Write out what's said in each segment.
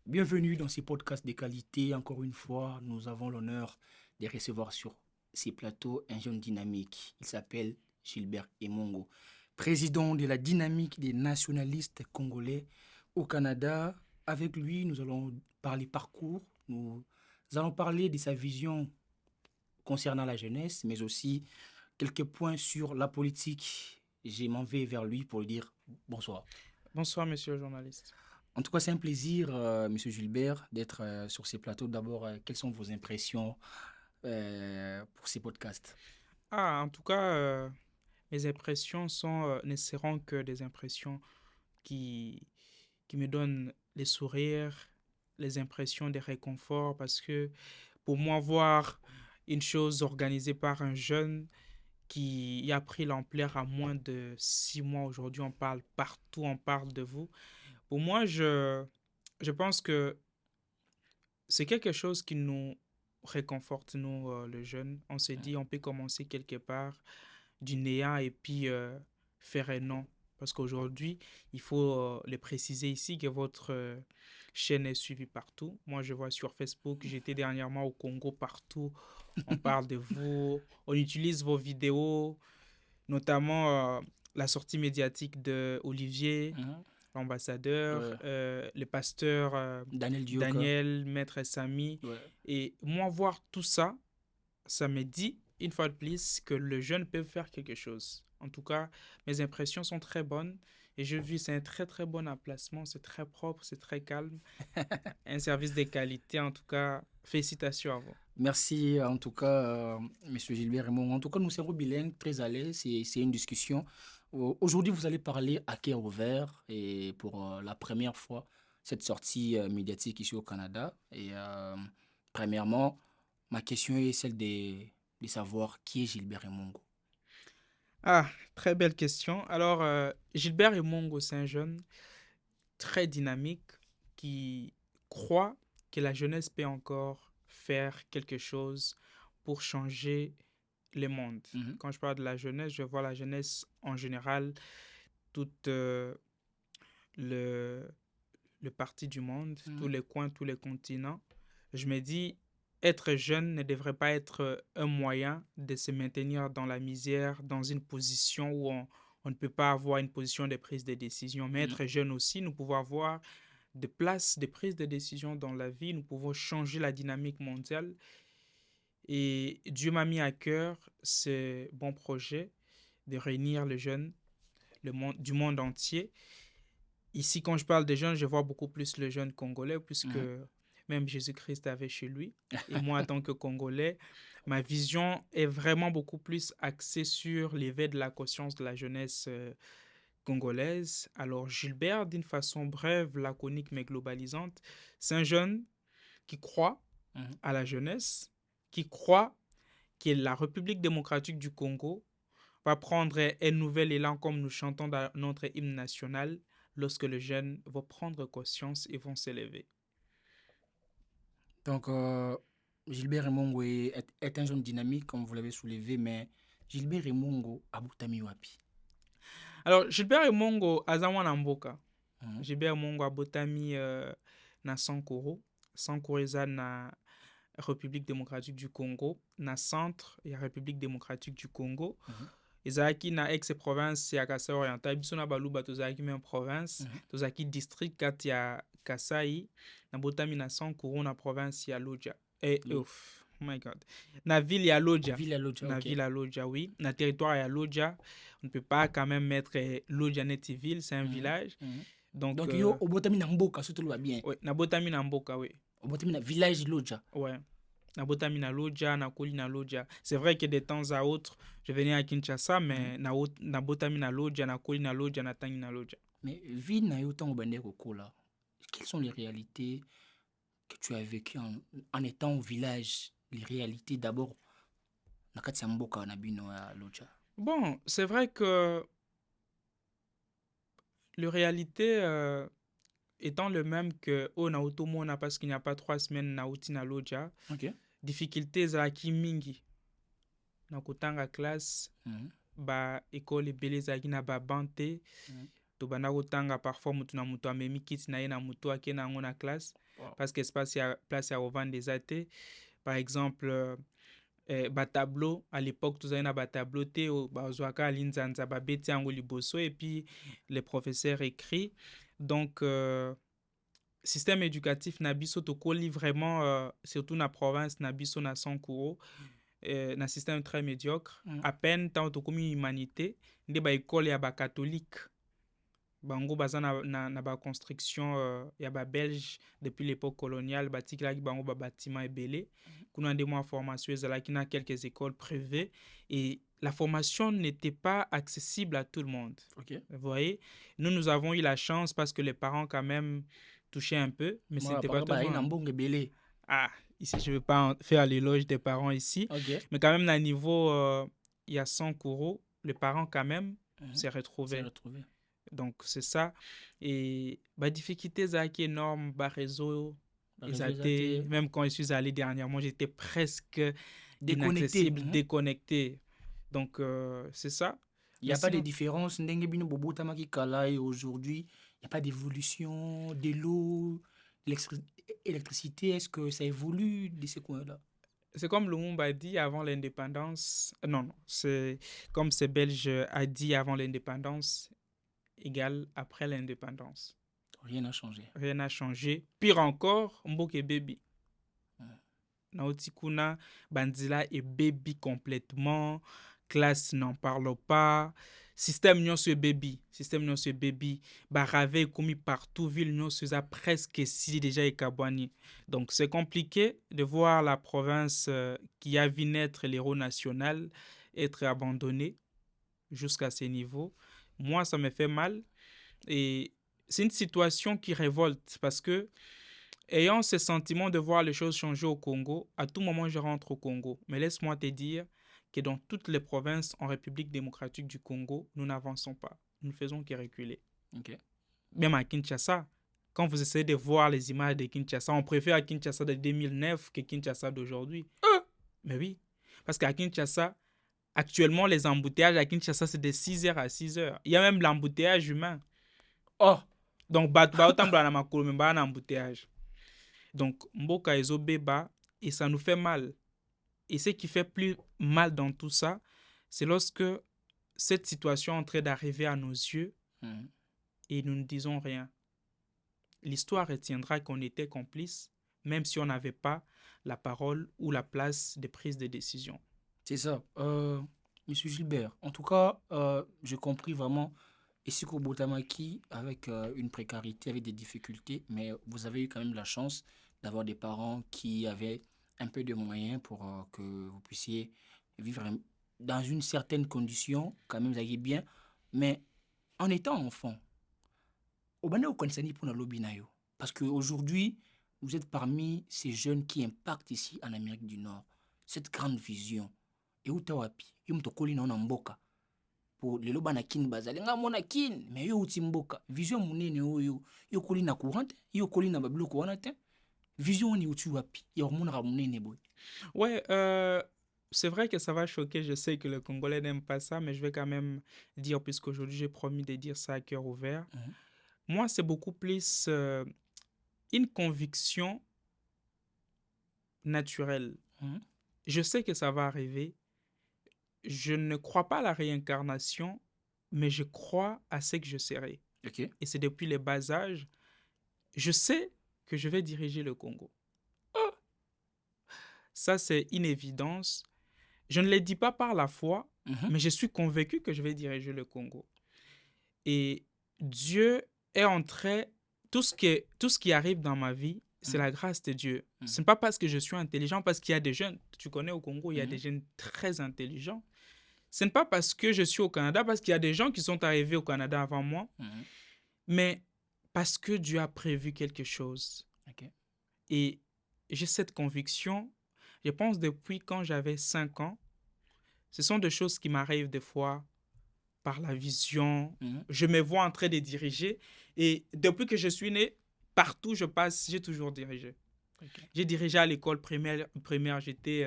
Bienvenue dans ces podcasts de qualité. Encore une fois, nous avons l'honneur de recevoir sur ces plateaux un jeune dynamique. Il s'appelle Gilbert Emongo, président de la dynamique des nationalistes congolais au Canada. Avec lui, nous allons parler parcours, nous allons parler de sa vision concernant la jeunesse, mais aussi quelques points sur la politique. Je m'en vais vers lui pour lui dire bonsoir. Bonsoir, monsieur le journaliste. En tout cas, c'est un plaisir, Monsieur Gilbert, d'être sur ces plateaux. D'abord, quelles sont vos impressions pour ces podcasts? En tout cas, mes impressions ne seront que des impressions qui, qui me donnent les sourires, les impressions de réconfort, parce que pour moi, voir une chose organisée par un jeune qui a pris l'ampleur à moins de 6 mois, aujourd'hui, on parle partout, on parle de vous. Pour moi, je pense que c'est quelque chose qui nous réconforte, nous, les jeunes. On s'est dit, on peut commencer quelque part du néant et puis faire un nom. Parce qu'aujourd'hui, il faut le préciser ici que votre chaîne est suivie partout. Moi, je vois sur Facebook, j'étais dernièrement au Congo, partout. On parle de vous, on utilise vos vidéos, notamment la sortie médiatique de Olivier, Mhm. l'ambassadeur, Ouais. le pasteur Daniel Dioka. Daniel, maître Samy. Ouais. Et moi, voir tout ça, ça me dit, une fois de plus, que le jeune peut faire quelque chose. En tout cas, mes impressions sont très bonnes. Et je vis, c'est un très très bon emplacement, c'est très propre, c'est très calme. Un service de qualité, en tout cas, félicitations à vous. Merci en tout cas, Monsieur Gilbert Raymond. En tout cas, nous serons bilingues, très à l'aise. C'est une discussion. Aujourd'hui, vous allez parler à cœur ouvert et pour la première fois, cette sortie médiatique ici au Canada. Et premièrement, ma question est celle de savoir qui est Gilbert Raymond. Très belle question. Alors, Gilbert Emongo, c'est un jeune très dynamique qui croit que la jeunesse peut encore faire quelque chose pour changer le monde. Mhm. Quand je parle de la jeunesse, je vois la jeunesse en général, toute le, le parti du monde, tous Mhm. les coins, tous les continents. Je me dis, être jeune ne devrait pas être un moyen de se maintenir dans la misère, dans une position où on ne peut pas avoir une position de prise de décision. Mais Mhm. être jeune aussi, nous pouvons avoir des places de prise de décision dans la vie, nous pouvons changer la dynamique mondiale. Et Dieu m'a mis à cœur ce bon projet de réunir les jeunes du monde entier. Ici, quand je parle des jeunes, je vois beaucoup plus les jeunes congolais, puisque Mhm. même Jésus-Christ avait chez lui. Et moi, en tant que Congolais, ma vision est vraiment beaucoup plus axée sur l'éveil de la conscience de la jeunesse congolaise. Alors, Gilbert, d'une façon brève, laconique, mais globalisante, c'est un jeune qui croit Mhm. à la jeunesse, qui croit que la République démocratique du Congo va prendre un nouvel élan comme nous chantons dans notre hymne national lorsque les jeunes vont prendre conscience et vont s'élever. Donc, Gilbert Emongo est un jeune dynamique, comme vous l'avez soulevé, mais Gilbert Emongo a Boutami Wapi. Alors, Gilbert Emongo aza na mboka. Mhm. Gilbert Emongo abotami na Sankoro. Sankoro eza na République démocratique du Congo, na centre ya République démocratique du Congo. Mhm. Ezalaki na ex-province ya Kasai oriental. Biso na baluba tozalaki même province, Mhm. tozalaki district kati ya Kasai. Nabotami na Sankoro na province ya Loja. Le- Oh my god. Na ville ya Loja. Villa Lodja, Na ok. ville à Loja, oui. Na territoire ya Loja. On ne peut pas quand même mettre Loja neti ville, c'est un Mhm. village. Mhm. Donc, Donc, yo, Obotami na Mboka, surtout le bien. ouais, nabotami na mboka, oui. Obotami na village Lodja. Ouais. Nabotami na Loja, nakoli na Loja. C'est vrai que de temps à autre, je venais à Kinshasa, Mhm. mais nabotami na Loja, nakoli na Loja, natangi na Loja. Mais vie na yo tango bande kokola. Quelles sont les réalités que tu as vécues en étant au village? Les réalités d'abord, na kati ya Mboka na bino ya Lodja. Bon, c'est vrai que la réalité étant le même que au Naotomona, parce qu'il n'y a pas 3 semaines, Naouti na Loja, Ok. difficulté ezalaki mingi na kotanga classe Mhm. ba école ebele ezalaki na baban te Mhm. tobanda kotanga parfois mutu na mutu amemi kiti na ye na mutu ake na yango na classe parce que place ya kovanda eza te. Par exemple batableau à l'époque tozali na batableau te bazwaka alinzanza babeti yango liboso et puis les professeurs écrit. Donc système éducatif na biso tokoli vraiment surtout na province na biso na Sankuru na système très médiocre. À peine tant tokomi humanité nde ba école ya ba catholique bango baza na ba construction ya ba belge depuis l'époque coloniale batikilaki bango ba bâtiment ebele kuna nde mwa formation ezalaki na quelques écoles privées et la formation n'était pas accessible à tout le monde. Okay. Vous voyez, nous avons eu la chance parce que les parents quand même touchaient un peu, mais ce n'était pas tout le monde. Ah, ici je ne vais pas faire l'éloge des parents ici, okay. Mais quand même à niveau il y a 100 euros, les parents quand même s'est retrouvés. Donc c'est ça. Et la difficulté est énorme, réseau, même quand je suis allé dernièrement, j'étais presque déconnecté. Donc c'est ça. Il n'y a pas de différence. Aujourd'hui, il n'y a pas d'évolution de l'eau, l'électricité. Est-ce que ça évolue de ces coins-là? C'est comme Lumumba a dit avant l'indépendance. Non, c'est comme ces Belges a dit avant l'indépendance, égale après l'indépendance. Rien n'a changé. Rien n'a changé. Pire encore, Mboke baby. Naotikuna, Banzila est baby complètement. Classe n'en parle pas. Système nyonso baby. Barave commis partout, ville nyonso presque si déjà et Kabwani. Donc c'est compliqué de voir la province qui a vu naître l'héros national être abandonnée jusqu'à ce niveau. Moi, ça me fait mal. Et c'est une situation qui révolte parce que, ayant ce sentiment de voir les choses changer au Congo, à tout moment, je rentre au Congo. Mais laisse-moi te dire que dans toutes les provinces en République démocratique du Congo, nous n'avançons pas. Nous ne faisons que reculer. Okay. Même à Kinshasa, quand vous essayez de voir les images de Kinshasa, on préfère Kinshasa de 2009 que Kinshasa d'aujourd'hui. Mais oui, parce qu'à Kinshasa, actuellement, les embouteillages à Kinshasa, c'est de 6h à 6h. Il y a même l'embouteillage humain. Oh! Donc, embouteillage. Donc, Mboka Ezo Beba, et ça nous fait mal. Et ce qui fait plus mal dans tout ça, c'est lorsque cette situation est en train d'arriver à nos yeux et nous ne disons rien. L'histoire retiendra qu'on était complices, même si on n'avait pas la parole ou la place de prise de décision. C'est ça. Monsieur Gilbert, en tout cas, j'ai compris vraiment Esiko Botamaki avec une précarité, avec des difficultés, mais vous avez eu quand même la chance d'avoir des parents qui avaient un peu de moyens pour que vous puissiez vivre dans une certaine condition, quand même vous allez bien, mais en étant enfant, parce qu'aujourd'hui, vous êtes parmi ces jeunes qui impactent ici en Amérique du Nord, cette grande vision. Et où tawapi, yumtokoli na mboka. Pour les loba na kin bazali nga mona kin, mais yo uti mboka. Vision munene oyo, yo koli na courante, yo koli na babiloko wana te. Vision ni uti wapi, yo mona ra munene boy. Ouais, c'est vrai que ça va choquer, je sais que le Congolais n'aime pas ça, mais je vais quand même dire, puisqu'aujourd'hui j'ai promis de dire ça à cœur ouvert. Moi, c'est beaucoup plus une conviction naturelle. Je sais que ça va arriver. Je ne crois pas à la réincarnation, mais je crois à ce que je serai. Okay. Et c'est depuis les bas âges. Je sais que je vais diriger le Congo. Oh! Ça, c'est une évidence. Je ne le dis pas par la foi, mais je suis convaincu que je vais diriger le Congo. Et Dieu est en train... Tout ce qui arrive dans ma vie, c'est la grâce de Dieu. Ce n'est pas parce que je suis intelligent, parce qu'il y a des jeunes, tu connais au Congo, il y a des jeunes très intelligents. Ce n'est pas parce que je suis au Canada, parce qu'il y a des gens qui sont arrivés au Canada avant moi, mais parce que Dieu a prévu quelque chose. Okay. Et j'ai cette conviction, je pense depuis quand j'avais 5 ans, ce sont des choses qui m'arrivent des fois par la vision. Je me vois en train de diriger. Et depuis que je suis né, partout je passe, j'ai toujours dirigé. Okay. J'ai dirigé à l'école primaire, j'étais,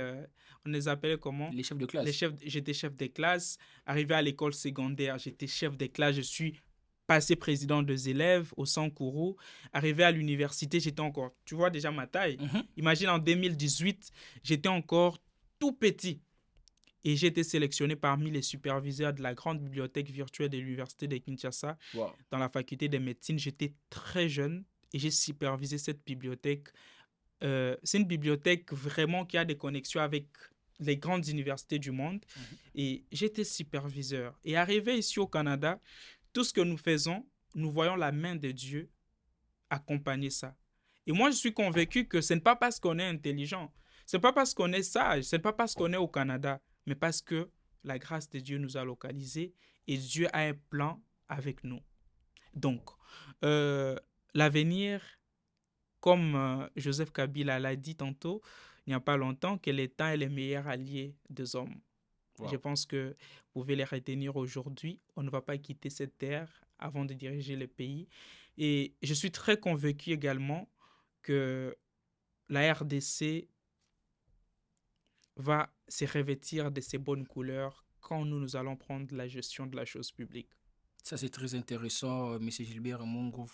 on les appelait comment? Les chefs de classe. J'étais chef de classe. Arrivé à l'école secondaire, j'étais chef de classe. Je suis passé président des élèves au Sankourou. Arrivé à l'université, j'étais encore, tu vois déjà ma taille. Imagine en 2018, j'étais encore tout petit. Et j'ai été sélectionné parmi les superviseurs de la grande bibliothèque virtuelle de l'université de Kinshasa. Wow. Dans la faculté de médecine, j'étais très jeune et j'ai supervisé cette bibliothèque. C'est une bibliothèque vraiment qui a des connexions avec les grandes universités du monde. Et j'étais superviseur. Et arrivé ici au Canada, tout ce que nous faisons, nous voyons la main de Dieu accompagner ça. Et moi, je suis convaincu que ce n'est pas parce qu'on est intelligent, ce n'est pas parce qu'on est sage, ce n'est pas parce qu'on est au Canada, mais parce que la grâce de Dieu nous a localisés et Dieu a un plan avec nous. Donc, l'avenir, comme Joseph Kabila l'a dit tantôt, il n'y a pas longtemps, que l'État est le meilleur allié des hommes. Wow. Je pense que vous pouvez les retenir aujourd'hui. On ne va pas quitter cette terre avant de diriger le pays. Et je suis très convaincu également que la RDC va se revêtir de ses bonnes couleurs quand nous allons prendre la gestion de la chose publique. Ça, c'est très intéressant, M. Gilbert Mongo.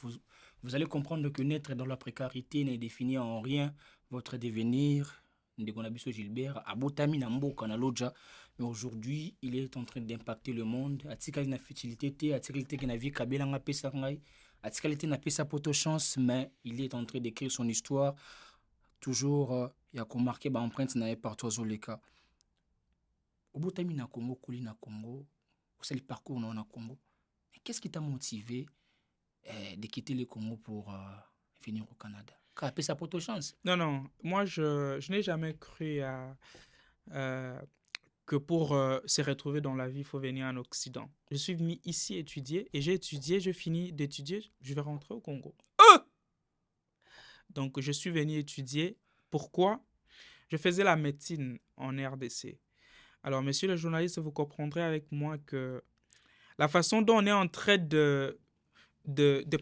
Vous allez comprendre que naître dans la précarité ne définit en rien votre devenir. Ndegonabiso Gilbert, Abotami Namboka na Lodja. Mais aujourd'hui, il est en train d'impacter le monde. Atikali na fertilité, atikali na vie kabela nga pesa ngai, atikali na pesa poto chance, mais il est en train d'écrire son histoire. Toujours, il y a qu'on marqué ba empreinte na partout aux leka. Abotami na Congo, kuli na Congo. C'est le parcours na Congo. Mais qu'est-ce qui t'a motivé de quitter le Congo pour venir au Canada? Car ça pour ta chance. Non. Moi, je n'ai jamais cru que pour se retrouver dans la vie, il faut venir en Occident. Je suis venu ici étudier et j'ai étudié, j'ai fini d'étudier, je vais rentrer au Congo. Donc, je suis venu étudier. Pourquoi? Je faisais la médecine en RDC. Alors, monsieur le journaliste, vous comprendrez avec moi que la façon dont on est en train de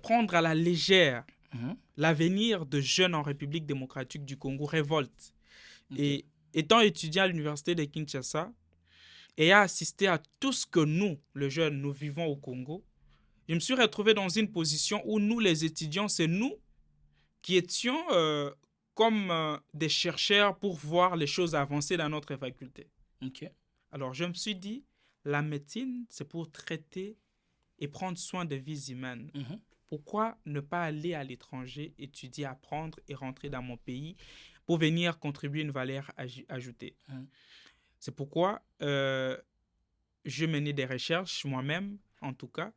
prendre à la légère l'avenir de jeunes en République démocratique du Congo révolte. Et étant étudiant à l'université de Kinshasa et à assister à tout ce que nous, les jeunes, nous vivons au Congo, je me suis retrouvé dans une position où nous, les étudiants, c'est nous qui étions comme des chercheurs pour voir les choses avancer dans notre faculté. Alors, je me suis dit, la médecine, c'est pour traiter et prendre soin des vies humaines. Pourquoi ne pas aller à l'étranger, étudier, apprendre et rentrer dans mon pays pour venir contribuer une valeur ajoutée? C'est pourquoi je menais des recherches moi-même, en tout cas,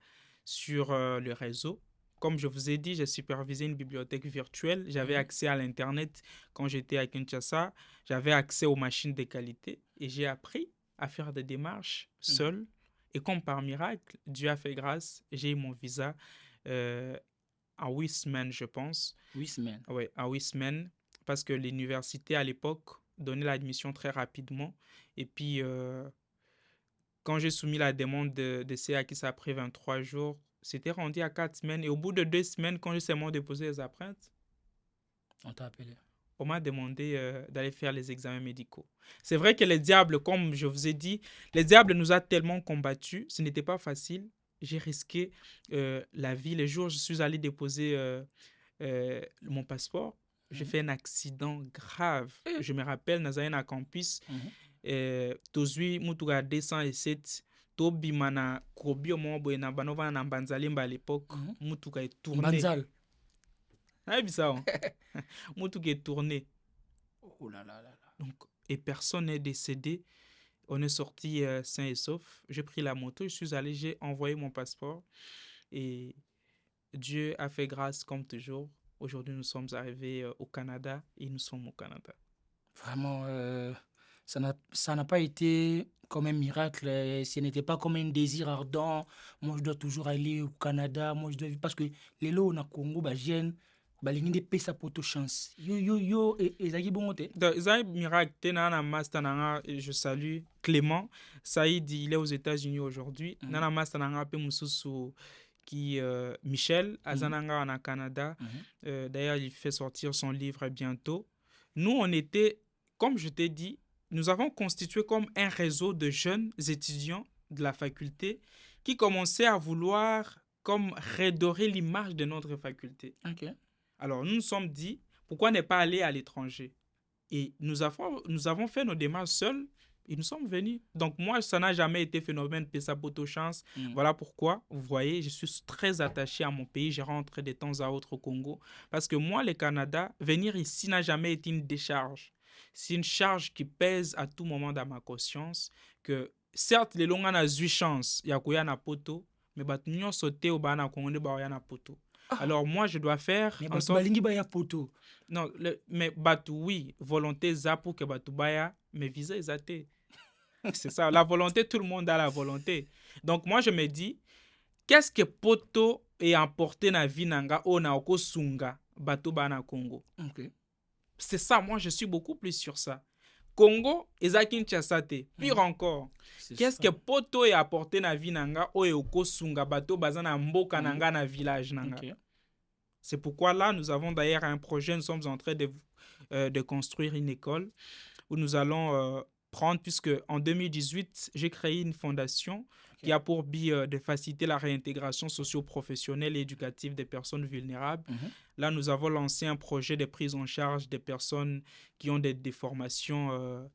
sur le réseau. Comme je vous ai dit, j'ai supervisé une bibliothèque virtuelle. J'avais accès à l'Internet quand j'étais à Kinshasa. J'avais accès aux machines de qualité et j'ai appris à faire des démarches seul. Et comme par miracle, Dieu a fait grâce, j'ai eu mon visa en 8 semaines, je pense. 8 semaines? Oui, en 8 semaines, parce que l'université à l'époque donnait l'admission très rapidement. Et puis, quand j'ai soumis la demande de CA qui s'est pris 23 jours, c'était rendu à 4 semaines. Et au bout de 2 semaines, quand j'ai seulement déposé les empreintes, on t'a appelé. On m'a demandé d'aller faire les examens médicaux. C'est vrai que les diables, comme je vous ai dit, les diables nous a tellement combattus. Ce n'était pas facile. J'ai risqué la vie. Le jour où je suis allé déposer mon passeport, j'ai fait un accident grave. Je me rappelle, dans un campus, tozui mutuka 207, tobimana kobi omo na banova na Mbanzalemba à l'époque, mutuka est tourné. Mbanzal. Ah, bizarre. Moutou qui est tourné. Oh là là là. Donc, et personne n'est décédé. On est sorti sain et sauf. J'ai pris la moto, je suis allé, j'ai envoyé mon passeport. Et Dieu a fait grâce comme toujours. Aujourd'hui, nous sommes arrivés au Canada et nous sommes au Canada. Vraiment, ça n'a pas été comme un miracle. Ce n'était pas comme un désir ardent. Moi, je dois toujours aller au Canada. Moi, je dois vivre parce que les lots au Congo, gênent. Balingi pesa poto chance. Yo ezaki bongo te. Ezaki miracle te na master nanga, je salue Clément Saïd, il est aux États-Unis aujourd'hui. Nana master nanga pe mususu qui Michel azananga en Canada. D'ailleurs, il fait sortir son livre bientôt. Nous on était, comme je t'ai dit, nous avons constitué comme un réseau de jeunes étudiants de la faculté qui commençaient à vouloir comme redorer l'image de notre faculté. Ok. Alors, nous nous sommes dit, pourquoi ne pas aller à l'étranger? Et nous avons fait nos démarches seuls et nous sommes venus. Donc, moi, ça n'a jamais été phénomène Pesa Poto Chance. Voilà pourquoi, vous voyez, je suis très attaché à mon pays. Je rentre de temps à autre au Congo. Parce que moi, le Canada, venir ici n'a jamais été une décharge. C'est une charge qui pèse à tout moment dans ma conscience. Que certes, les longs ont 8 chances, il y a na poto, mais nous avons sauté au bana Congo, na poto. Alors moi, je dois faire Mais en sorte... balingi baya poto. Non, mais batu, oui, volonté za pour que batu baya, mais visa est athée. C'est ça, la volonté, tout le monde a la volonté. Donc moi, je me dis, qu'est-ce que poto est emporté na vie nanga o na oko sunga batu bana Congo? Ok. C'est ça, moi, je suis beaucoup plus sur ça. Congo, ezaki Kinshasa te. Pire encore. Qu'est-ce que poto est apporté na vie nanga o oko sunga batu bazana mboka nanga na village nanga? Ok. C'est pourquoi là, nous avons d'ailleurs un projet, nous sommes en train de construire une école où nous allons prendre, puisque en 2018, j'ai créé une fondation qui a pour but de faciliter la réintégration socio-professionnelle et éducative des personnes vulnérables. Là, nous avons lancé un projet de prise en charge des personnes qui ont des déformations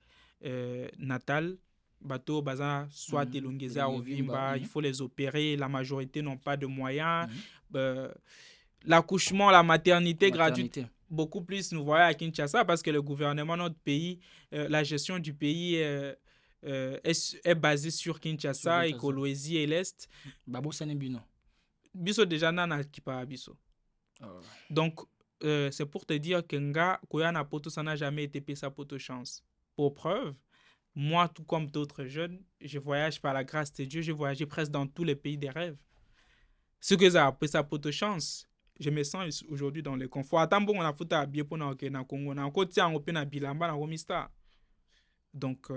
natales. Bateau, baza, soit elongeza au vimba, il faut les opérer, la majorité n'ont pas de moyens. L'accouchement, la maternité gratuite, beaucoup plus nous voyons à Kinshasa parce que le gouvernement de notre pays, la gestion du pays est basée sur Kinshasa, et Kolwezi et l'Est. Babo Sanebino. Biso déjà nana qui pas biso. Donc, c'est pour te dire que nga Koyana Poto, ça n'a jamais été Pesa Poto Chance. Pour preuve, moi, tout comme d'autres jeunes, je voyage par la grâce de Dieu, j'ai voyagé presque dans tous les pays des rêves. Ce que ça a Pesa Poto Chance, je me sens aujourd'hui dans le confort. Attends, bon, on a foutu à bien pour na Congo, on a encore tiens on na bilamba na Romista. Donc,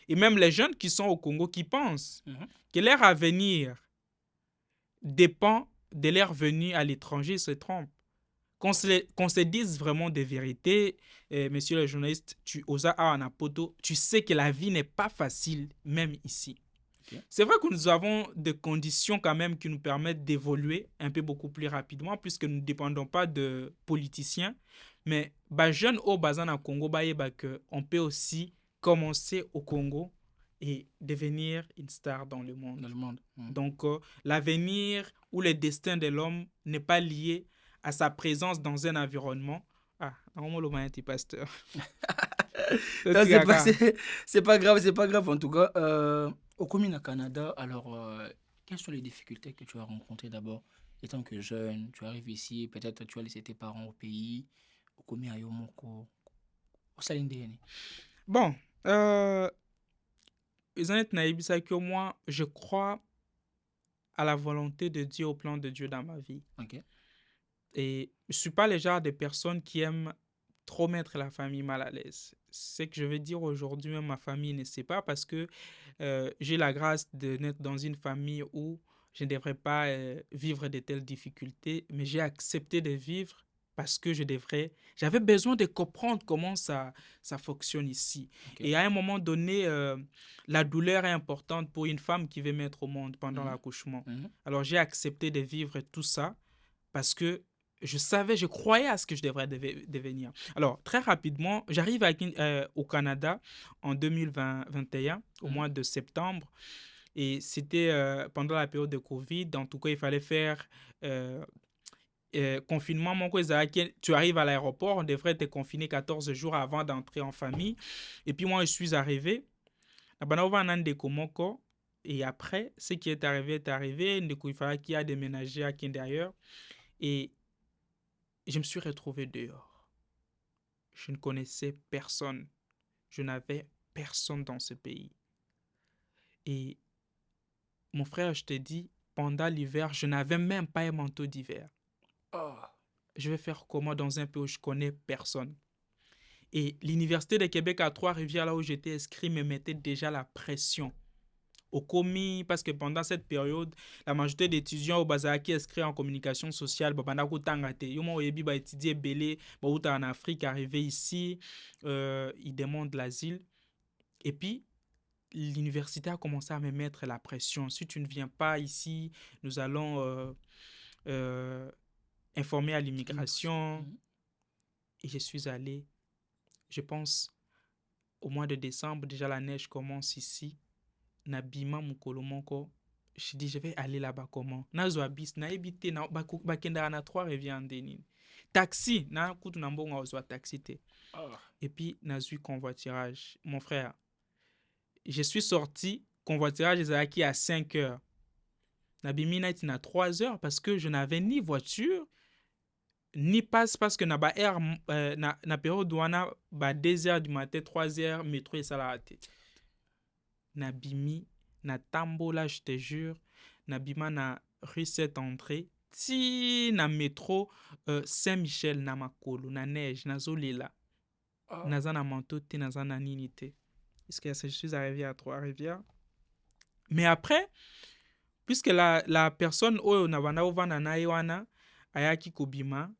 et même les jeunes qui sont au Congo qui pensent que leur avenir dépend de leur venue à l'étranger, se trompent. Qu'on se dise vraiment des vérités, monsieur le journaliste, tu oses à poto, tu sais que la vie n'est pas facile, même ici. Okay. C'est vrai que nous avons des conditions quand même qui nous permettent d'évoluer un peu beaucoup plus rapidement puisque nous ne dépendons pas de politiciens. Mais jeunes au bazan à Congo, on peut aussi commencer au Congo et devenir une star dans le monde. Donc, l'avenir ou le destin de l'homme n'est pas lié à sa présence dans un environnement. Ah, normalement, tu pasteur. C'est pas grave en tout cas. Au Comina Canada, alors, quelles sont les difficultés que tu as rencontrées d'abord étant que jeune? Tu arrives ici, peut-être tu as laissé tes parents au pays. Au Comina Yomoko, au Salindéni. Bon, moi, je crois à la volonté de Dieu, au plan de Dieu dans ma vie. Ok. Et je ne suis pas le genre de personne qui aime trop mettre la famille mal à l'aise. Ce que je veux dire aujourd'hui, même ma famille ne sait pas parce que j'ai la grâce de naître dans une famille où je ne devrais pas vivre de telles difficultés, mais j'ai accepté de vivre parce que j'avais besoin de comprendre comment ça fonctionne ici. Okay. Et à un moment donné, la douleur est importante pour une femme qui veut mettre au monde pendant l'accouchement. Alors j'ai accepté de vivre tout ça parce que je croyais à ce que je devrais devenir. Alors, très rapidement, j'arrive au Canada en 2021, au mois de septembre. Et c'était pendant la période de Covid. En tout cas, il fallait faire confinement. Tu arrives à l'aéroport, on devrait te confiner 14 jours avant d'entrer en famille. Et puis moi, je suis arrivé. Et après, ce qui est arrivé est arrivé. Il fallait qu'il y ait déménagé à Kindailleurs. Et je me suis retrouvé dehors. Je ne connaissais personne. Je n'avais personne dans ce pays. Et mon frère, je te dis, pendant l'hiver, je n'avais même pas un manteau d'hiver. Oh. Je vais faire comment dans un pays où je connais personne? Et l'Université de Québec à Trois-Rivières, là où j'étais inscrit, me mettait déjà la pression. Au commis, parce que pendant cette période, la majorité d'étudiants au Bazaki inscrits en communication sociale, ils étudié Belé, en Afrique, arrivé ici, ils demandent l'asile. Et puis, l'université a commencé à me mettre la pression. Si tu ne viens pas ici, nous allons euh, informer à Immigration. l'immigration. Et je suis allé, je pense, au mois de décembre, déjà la neige commence ici. Nabima mukolo moko. Je dis, je vais aller là-bas comment? Nazwa bis, na ebite, na bakenda na 3 rivières en Denis. Taxi, na kutu na mbongo ozwa taxi te. Ah. Et puis, nazui convoiturage. Mon frère, je suis sorti, convoiturage ezalaki à 5 heures. Nabimi na iti na 3 heures parce que je n'avais ni voiture, ni passe parce que na ba air, na période wana ba 2 heures du matin, 3 heures, métro esalaka te. Nabimi, na tambola, je te jure, nabima na rue Saint-André, ti na métro Saint-Michel na makolo, na neige, na zolela, Ah. naza na manteau te, naza na nini te. Parce que je suis arrivé à Trois-Rivières. Mais après, puisque la personne oyo na banda ovanda na ye wana ayaki kobima,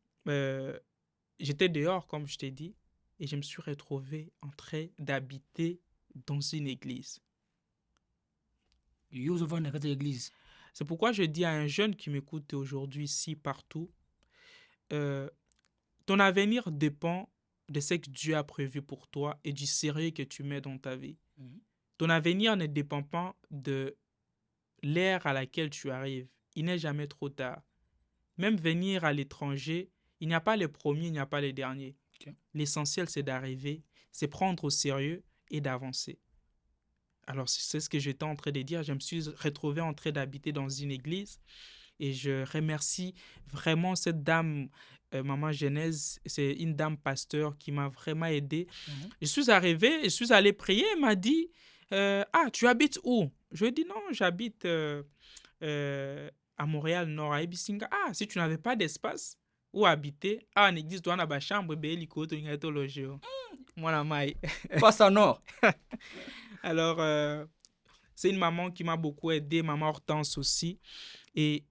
j'étais dehors, comme je t'ai dit, et je me suis retrouvé en train d'habiter dans une église. Yo zo vanda kati ya église. C'est pourquoi je dis à un jeune qui m'écoute aujourd'hui, ici, partout, ton avenir dépend de ce que Dieu a prévu pour toi et du sérieux que tu mets dans ta vie. Ton avenir ne dépend pas de l'ère à laquelle tu arrives. Il n'est jamais trop tard. Même venir à l'étranger, il n'y a pas les premiers, il n'y a pas les derniers. Okay. L'essentiel, c'est d'arriver, c'est prendre au sérieux et d'avancer. Alors, c'est ce que j'étais en train de dire. Je me suis retrouvé en train d'habiter dans une église et je remercie vraiment cette dame, Maman Genèse. C'est une dame pasteur qui m'a vraiment aidé. Je suis arrivé, je suis allé prier. Elle m'a dit, ah, tu habites où? Je lui ai dit, non, j'habite à Montréal, Nord, à Ebisinga. Ah, si tu n'avais pas d'espace où habiter, ah, en église, tu as une chambre, tu as une logé. Moi, la maille. Face à Nord. Alors, c'est une maman qui m'a beaucoup aidé, maman Hortense aussi. Et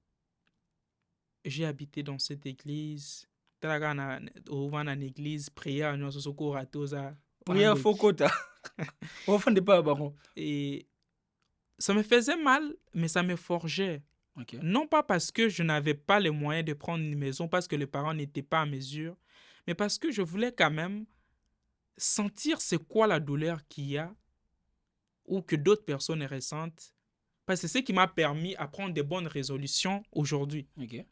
j'ai habité dans cette église. Dans l'église, prière, nous sommes Prière Fokota. Enfant de pas baron. Et ça me faisait mal, mais ça me forgeait. Okay. Non pas parce que je n'avais pas les moyens de prendre une maison, parce que les parents n'étaient pas à mesure, mais parce que je voulais quand même sentir c'est quoi la douleur qu'il y a ou que d'autres personnes ressentent. Parce que c'est ce qui m'a permis à prendre des bonnes résolutions aujourd'hui. Okay.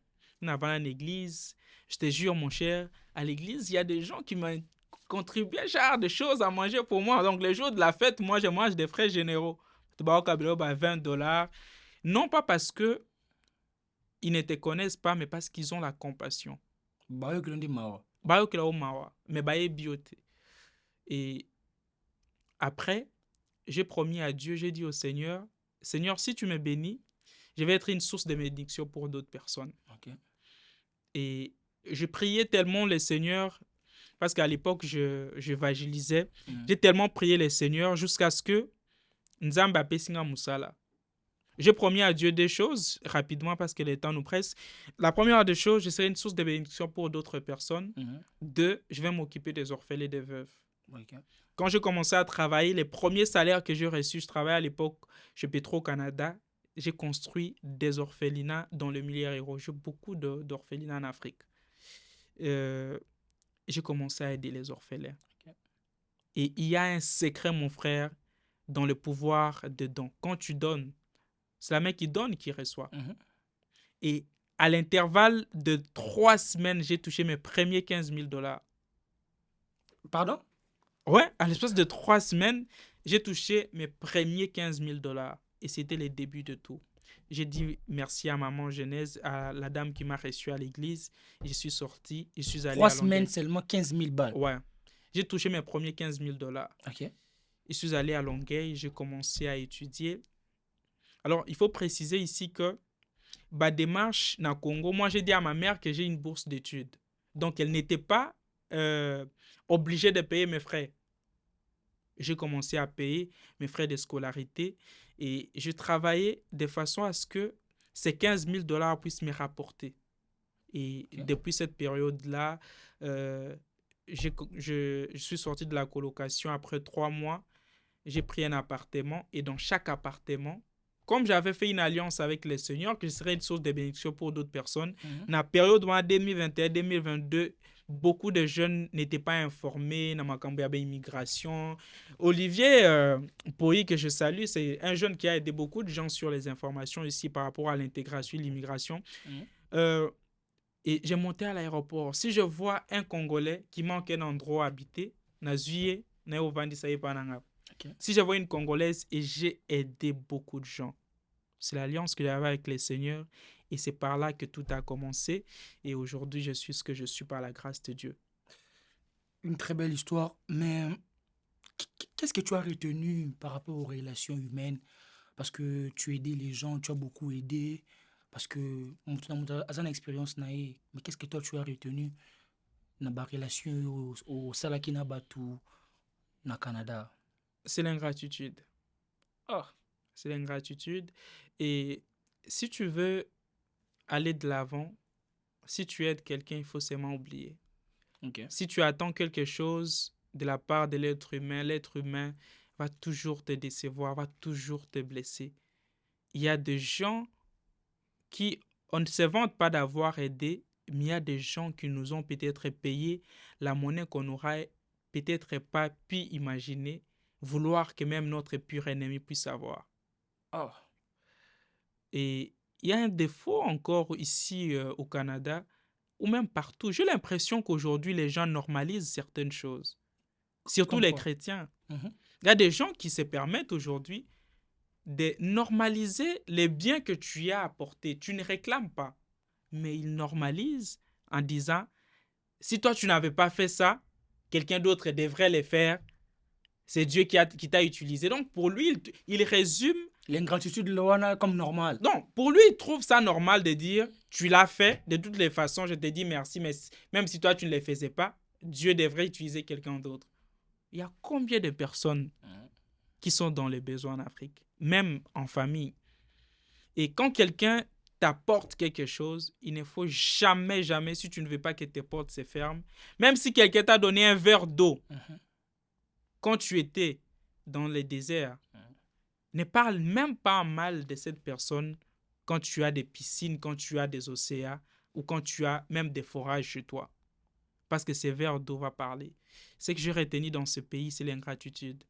Avant à l'église, je te jure, mon cher, à l'église, il y a des gens qui m'ont contribué genre des choses à manger pour moi. Donc, les jours de la fête, moi, je mange des frais généraux. $20. Non pas parce que ils ne te connaissent pas, mais parce qu'ils ont la compassion. Et après, j'ai promis à Dieu, j'ai dit au Seigneur, Seigneur, si tu me bénis, je vais être une source de bénédiction pour d'autres personnes. Okay. Et je priais tellement le Seigneur, parce qu'à l'époque, j'évangélisais. J'ai tellement prié le Seigneur jusqu'à ce que Nzamba Pesinga Musala. J'ai promis à Dieu des choses rapidement parce que le temps nous presse. La première des choses, je serai une source de bénédiction pour d'autres personnes. 2, je vais m'occuper des orphelins et des veuves. Okay. Quand j'ai commencé à travailler, les premiers salaires que j'ai reçus, je travaillais à l'époque chez Petro-Canada. J'ai construit des orphelinats dans le milieu rural. J'ai beaucoup d'orphelinats en Afrique. J'ai commencé à aider les orphelins. Okay. Et il y a un secret, mon frère, dans le pouvoir de don. Quand tu donnes, c'est la main qui donne qui reçoit. Et à l'intervalle de 3 semaines, j'ai touché mes premiers $15,000. Pardon? Ouais, à l'espace de 3 semaines, j'ai touché mes premiers $15,000. Et c'était le début de tout. J'ai dit merci à Maman Genèse, à la dame qui m'a reçu à l'église. Je suis sorti, je suis allé 3 semaines, seulement 15 000 balles. Ouais. J'ai touché mes premiers $15,000. Ok. Je suis allé à Longueuil, j'ai commencé à étudier. Alors, il faut préciser ici que ma démarche na Congo, moi j'ai dit à ma mère que j'ai une bourse d'études. Donc, elle n'était pas obligée de payer mes frais. J'ai commencé à payer mes frais de scolarité et je travaillais de façon à ce que ces $15,000 puissent me rapporter. Et depuis cette période-là, je suis sorti de la colocation après 3 mois. j'ai pris un appartement et dans chaque appartement, comme j'avais fait une alliance avec le Seigneur, que je serais une source de bénédiction pour d'autres personnes, dans la période 2021-2022, beaucoup de jeunes n'étaient pas informés dans ma immigration. Olivier Poyi, que je salue, c'est un jeune qui a aidé beaucoup de gens sur les informations ici par rapport à l'intégration et l'immigration. Euh, et j'ai monté à l'aéroport. Si je vois un Congolais qui manque un endroit habité, si je vois une Congolaise et j'ai aidé beaucoup de gens. C'est l'alliance que j'avais avec les seigneurs et c'est par là que tout a commencé. Et aujourd'hui, je suis ce que je suis par la grâce de Dieu. Une très belle histoire, mais qu'est-ce que tu as retenu par rapport aux relations humaines? Parce que tu as aidé les gens, tu as beaucoup aidé. Parce que, à une expérience, mais qu'est-ce que toi tu as retenu dans la relation au Salakina Batu, na Canada? C'est l'ingratitude. Ah, C'est l'ingratitude. Et si tu veux aller de l'avant, si tu aides quelqu'un, il faut seulement oublier. ok. Si tu attends quelque chose de la part de l'être humain va toujours te décevoir, va toujours te blesser. Il y a des gens qui, on ne se vante pas d'avoir aidé, mais il y a des gens qui nous ont peut-être payé la monnaie qu'on n'aurait peut-être pas pu imaginer, vouloir que même notre pur ennemi puisse avoir. Ah, Et il y a un défaut encore ici au Canada, ou même partout. J'ai l'impression qu'aujourd'hui, les gens normalisent certaines choses, surtout comme les quoi? chrétiens. Mhm. Il y a des gens qui se permettent aujourd'hui de normaliser les biens que tu y as apportés. Tu ne réclames pas, mais ils normalisent en disant, si toi tu n'avais pas fait ça, quelqu'un d'autre devrait le faire. C'est Dieu qui t'a utilisé. Donc pour lui, il résume. L'ingratitude, Loana, comme normal. Non, pour lui, il trouve ça normal de dire, tu l'as fait, de toutes les façons, je te dis merci, mais même si toi tu ne le faisais pas, Dieu devrait utiliser quelqu'un d'autre. Il y a combien de personnes qui sont dans les besoins en Afrique, même en famille? Et quand quelqu'un t'apporte quelque chose, il ne faut jamais, jamais, si tu ne veux pas que tes portes se ferment, même si quelqu'un t'a donné un verre d'eau quand tu étais dans le désert, ne parle même pas mal de cette personne quand tu as des piscines, quand tu as des océans ou quand tu as même des forages chez toi. Parce que ces verres d'eau vont parler. Ce que j'ai retenu dans ce pays, c'est l'ingratitude.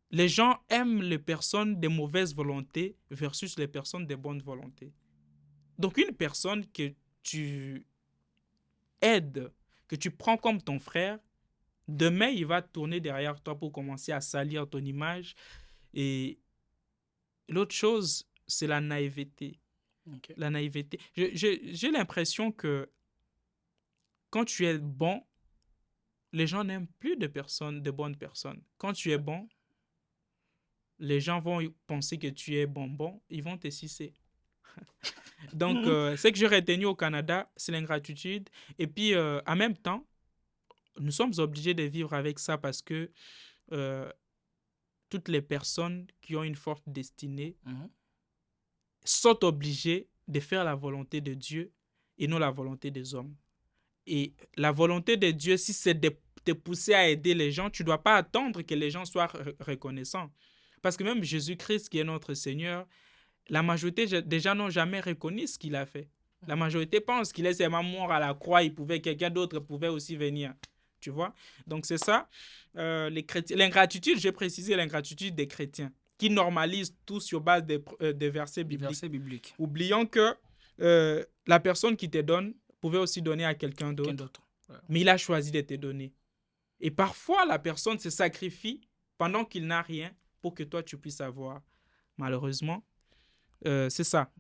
Les gens aiment les personnes de mauvaise volonté versus les personnes de bonne volonté. Donc une personne que tu aides, que tu prends comme ton frère, demain il va tourner derrière toi pour commencer à salir ton image. Et l'autre chose, c'est la naïveté. Ok. La naïveté. J'ai l'impression que quand tu es bon, les gens n'aiment plus de bonnes personnes. Quand tu es bon, les gens vont penser que tu es bonbon, ils vont te sucer. Donc, ce que j'ai retenu au Canada, c'est l'ingratitude. Et puis, en même temps, nous sommes obligés de vivre avec ça parce que euh, toutes les personnes qui ont une forte destinée sont obligées de faire la volonté de Dieu et non la volonté des hommes. Et la volonté de Dieu, si c'est de te pousser à aider les gens, tu ne dois pas attendre que les gens soient reconnaissants. Parce que même Jésus-Christ, qui est notre Seigneur, la majorité des gens n'ont jamais reconnu ce qu'il a fait. La majorité pense qu'il est seulement mort à la croix, quelqu'un d'autre pouvait aussi venir. Tu vois? Donc c'est ça. L'ingratitude, j'ai précisé l'ingratitude des chrétiens, qui normalisent tout sur base des versets Des bibliques. versets bibliques. Oubliant que la personne qui te donne pouvait aussi donner à quelqu'un d'autre. Ouais. Mais il a choisi de te donner. Et parfois, la personne se sacrifie pendant qu'il n'a rien pour que toi, tu puisses avoir. Malheureusement, c'est ça.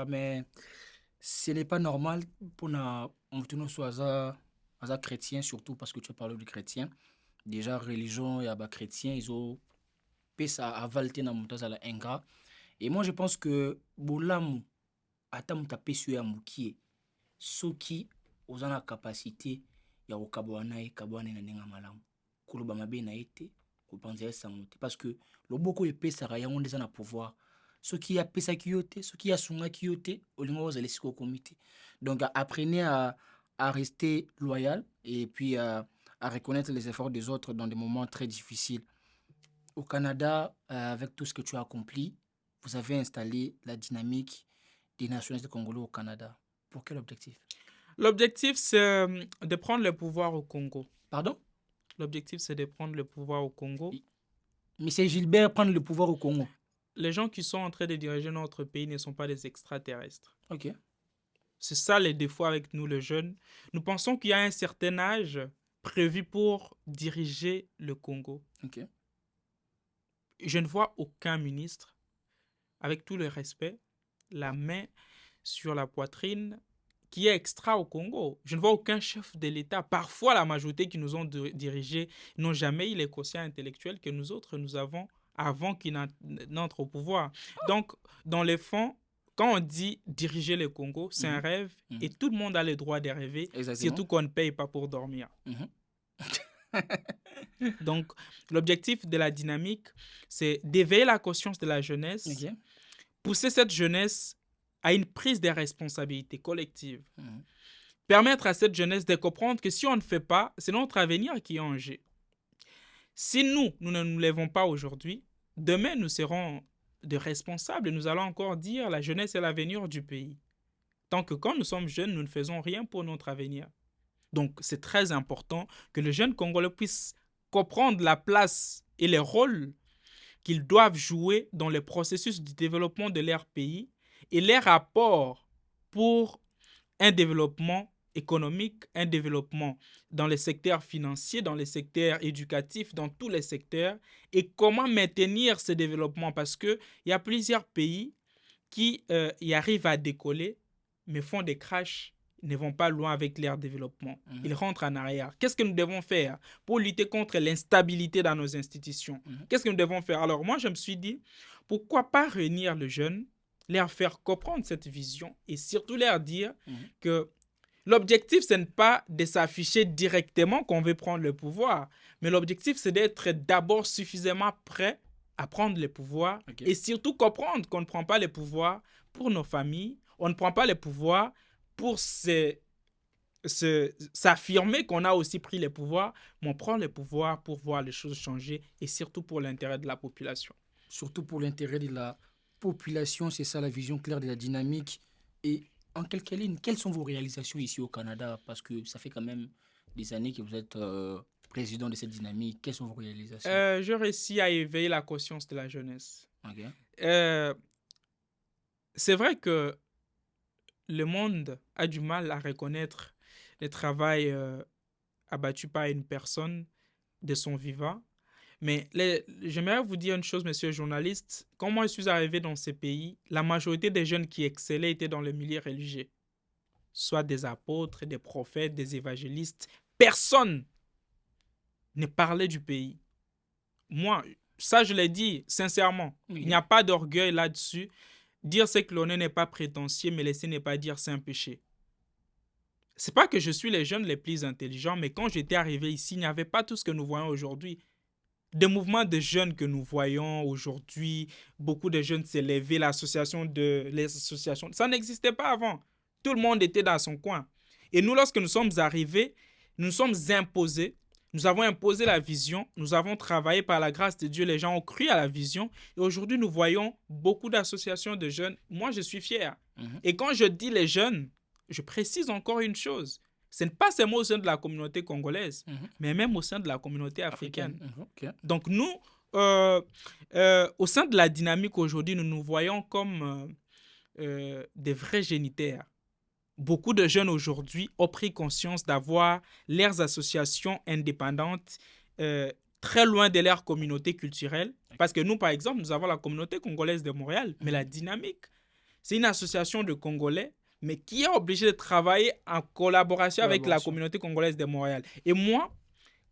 Mais ce n'est pas normal pour nous soit chrétien, surtout parce que tu as parlé de chrétien. Déjà, religion et chrétien, ils ont fait ça à valter dans mon temps à la ingrat. Et moi, je pense que Bolam, atam tapé sur un moukier, ceux qui ont la capacité, ya okabwana et kabwana na nenga malam. Kuluba mabe na été, kupanzia sangote. Parce que le boko epé sara ya on na pouvoir. Ceux qui a pesa kiyote, ceux qui a sunga kiyote, olingo aux alesiko comité. Donc apprenez à rester loyal et puis à reconnaître les efforts des autres dans des moments très difficiles. Au Canada, avec tout ce que tu as accompli, vous avez installé la dynamique des nationalistes congolais au Canada. Pour quel objectif? L'objectif, c'est de prendre le pouvoir au Congo. Pardon? L'objectif, c'est de prendre le pouvoir au Congo. Mais c'est Gilbert prendre le pouvoir au Congo. Les gens qui sont en train de diriger notre pays ne sont pas des extraterrestres. Ok. C'est ça les défauts avec nous, les jeunes. Nous pensons qu'il y a un certain âge prévu pour diriger le Congo. Ok. Je ne vois aucun ministre, avec tout le respect, la main sur la poitrine, qui est extra au Congo. Je ne vois aucun chef de l'État. Parfois, la majorité qui nous ont dirigés n'ont jamais eu les quotients intellectuels que nous autres, nous avons avant qu'ils n'entrent au pouvoir. Donc, dans les fonds, quand on dit diriger le Congo, c'est un rêve et tout le monde a le droit de rêver, surtout qu'on ne paye pas pour dormir. Donc, l'objectif de la dynamique, c'est d'éveiller la conscience de la jeunesse, pousser cette jeunesse à une prise de responsabilité collective. Permettre à cette jeunesse de comprendre que si on ne fait pas, c'est notre avenir qui est en jeu. Si nous ne nous lèvons pas aujourd'hui, demain, nous serons de responsables et nous allons encore dire la jeunesse est l'avenir du pays. Tant que quand nous sommes jeunes, nous ne faisons rien pour notre avenir. Donc, c'est très important que les jeunes Congolais puissent comprendre la place et les rôles qu'ils doivent jouer dans le processus du développement de leur pays et les rapports pour un développement économique, un développement dans les secteurs financiers, dans les secteurs éducatifs, dans tous les secteurs, et comment maintenir ce développement parce qu'il y a plusieurs pays qui y arrivent à décoller, mais font des crashs, ne vont pas loin avec leur développement. Ils rentrent en arrière. Qu'est-ce que nous devons faire pour lutter contre l'instabilité dans nos institutions? Qu'est-ce que nous devons faire? Alors moi, je me suis dit, pourquoi pas réunir les jeunes, leur faire comprendre cette vision et surtout leur dire que l'objectif, ce n'est pas de s'afficher directement qu'on veut prendre le pouvoir, mais l'objectif, c'est d'être d'abord suffisamment prêt à prendre le pouvoir et surtout comprendre qu'on ne prend pas le pouvoir pour nos familles, on ne prend pas le pouvoir pour s'affirmer qu'on a aussi pris le pouvoir, mais on prend le pouvoir pour voir les choses changer et surtout pour l'intérêt de la population. Surtout pour l'intérêt de la population, c'est ça la vision claire de la dynamique. Et en quelques lignes, quelles sont vos réalisations ici au Canada? Parce que ça fait quand même des années que vous êtes président de cette dynamique. Quelles sont vos réalisations? Je réussis à éveiller la conscience de la jeunesse. C'est vrai que le monde a du mal à reconnaître le travail abattu par une personne de son vivant. Mais j'aimerais vous dire une chose, monsieur le journaliste. Quand moi je suis arrivé dans ces pays, la majorité des jeunes qui excellaient étaient dans le milieu religieux. Soit des apôtres, des prophètes, des évangélistes. Personne ne parlait du pays. Moi, ça je l'ai dit sincèrement. Il n'y a pas d'orgueil là-dessus. Dire c'est que l'on n'est pas prétentieux, mais laisser n'est pas dire c'est un péché. C'est pas que je suis les jeunes les plus intelligents, mais quand j'étais arrivé ici, il n'y avait pas tout ce que nous voyons aujourd'hui. Des mouvements de jeunes que nous voyons aujourd'hui, beaucoup de jeunes s'est levé, l'association, ça n'existait pas avant. Tout le monde était dans son coin. Et nous, lorsque nous sommes arrivés, nous nous sommes imposés. Nous avons imposé la vision, nous avons travaillé par la grâce de Dieu, les gens ont cru à la vision et aujourd'hui nous voyons beaucoup d'associations de jeunes. Moi je suis fier. Et quand je dis les jeunes, je précise encore une chose. Ce n'est pas seulement au sein de la communauté congolaise, mais même au sein de la communauté africaine. Donc nous, au sein de la dynamique aujourd'hui, nous nous voyons comme des vrais génitaires. Beaucoup de jeunes aujourd'hui ont pris conscience d'avoir leurs associations indépendantes très loin de leur communauté culturelle. Parce que nous, par exemple, nous avons la communauté congolaise de Montréal, mais la dynamique, c'est une association de Congolais, mais qui est obligée de travailler en collaboration avec la communauté congolaise de Montréal. Et moi,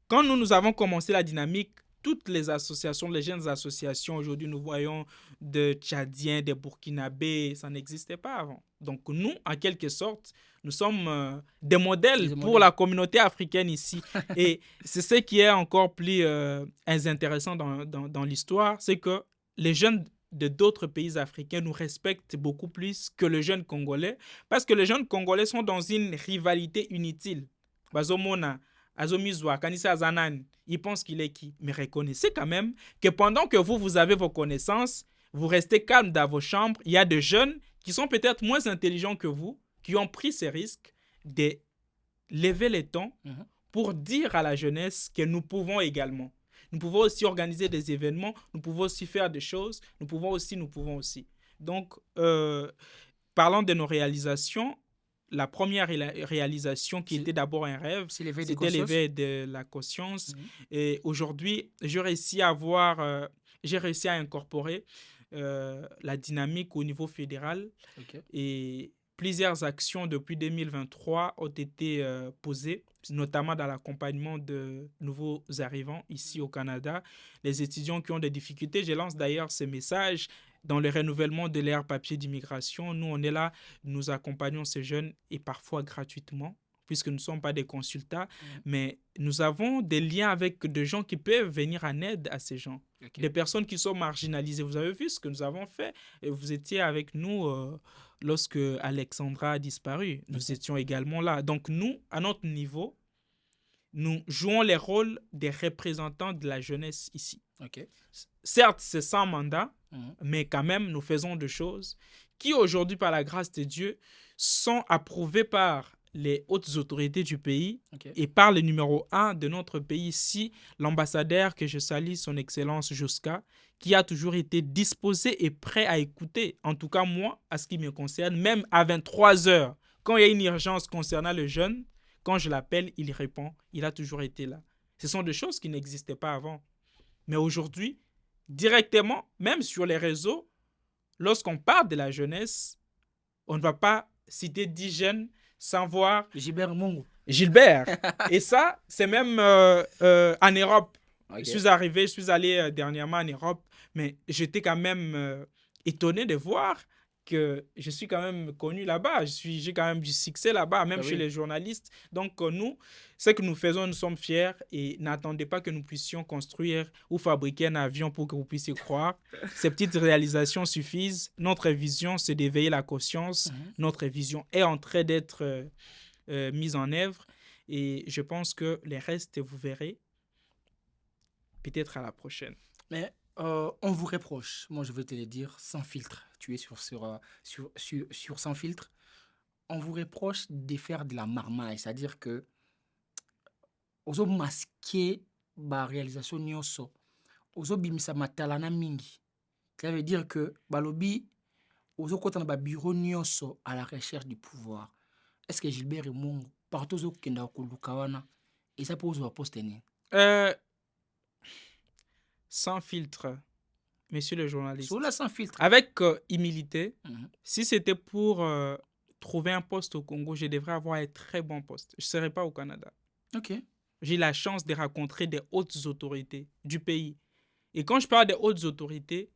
quand nous avons commencé la dynamique, toutes les associations, les jeunes associations, aujourd'hui, nous voyons de Tchadiens, des Burkinabés, ça n'existait pas avant. Donc nous, en quelque sorte, nous sommes des modèles pour la communauté africaine ici. Et c'est ce qui est encore plus intéressant dans l'histoire, c'est que les jeunes de d'autres pays africains nous respectent beaucoup plus que les jeunes Congolais, parce que les jeunes Congolais sont dans une rivalité inutile. Bazomona, Azomizwa, Kanisa Zanan, il pense qu'il est qui? Mais reconnaissez quand même que pendant que vous avez vos connaissances, vous restez calme dans vos chambres, il y a des jeunes qui sont peut-être moins intelligents que vous, qui ont pris ces risques de lever les tons pour dire à la jeunesse que nous pouvons également. Nous pouvons aussi organiser des événements, nous pouvons aussi faire des choses, nous pouvons aussi. Donc, parlant de nos réalisations, la première réalisation qui était d'abord un rêve, c'était l'éveil de la conscience. Et aujourd'hui, j'ai réussi à incorporer la dynamique au niveau fédéral. Et plusieurs actions depuis 2023 ont été posées, notamment dans l'accompagnement de nouveaux arrivants ici au Canada. Les étudiants qui ont des difficultés, je lance d'ailleurs ce message dans le renouvellement de leur papier d'immigration. Nous, on est là, nous accompagnons ces jeunes et parfois gratuitement, puisque nous ne sommes pas des consultants, mais nous avons des liens avec des gens qui peuvent venir en aide à ces gens. Des personnes qui sont marginalisées. Vous avez vu ce que nous avons fait et vous étiez avec nous lorsque Alexandra a disparu. Nous étions également là. Donc nous, à notre niveau, nous jouons les rôles des représentants de la jeunesse ici. Certes, c'est sans mandat, mais quand même, nous faisons des choses qui aujourd'hui, par la grâce de Dieu, sont approuvées par les hautes autorités du pays et par le numéro 1 de notre pays ici, l'ambassadeur que je salue, son Excellence Joska, qui a toujours été disposé et prêt à écouter. En tout cas, moi, à ce qui me concerne, même à 23 heures, quand il y a une urgence concernant le jeune, quand je l'appelle, il répond. Il a toujours été là. Ce sont des choses qui n'existaient pas avant. Mais aujourd'hui, directement, même sur les réseaux, lorsqu'on parle de la jeunesse, on ne va pas citer 10 jeunes sans voir Gilbert Mongo. Gilbert. Et ça, c'est même en Europe. Je suis allé dernièrement en Europe, mais j'étais quand même étonné de voir que je suis quand même connu là-bas. J'ai quand même du succès là-bas, même chez les journalistes. Donc, nous, ce que nous faisons, nous sommes fiers et n'attendez pas que nous puissions construire ou fabriquer un avion pour que vous puissiez croire. Ces petites réalisations suffisent. Notre vision, c'est d'éveiller la conscience. Notre vision est en train d'être mise en œuvre et je pense que les restes, vous verrez, peut-être à la prochaine. Mais on vous reproche, moi je vais te le dire, sans filtre, tu es sur sans filtre, on vous reproche de faire de la marmaille, c'est-à-dire que ozo masquer ba réalisation nyonso, ozo bimisa matalana mingi. Ça veut dire que balobi ozo kota na ba bureau nyonso à la recherche du pouvoir. Est-ce que Gilbert et Mongo partout ozo kenda koluka wana et ça pose wa poste ni? Sans filtre, monsieur le journaliste. Sans filtre. Avec humilité, si c'était pour trouver un poste au Congo, je devrais avoir un très bon poste. Je ne serais pas au Canada. J'ai la chance de rencontrer des hautes autorités du pays. Et quand je parle des hautes autorités,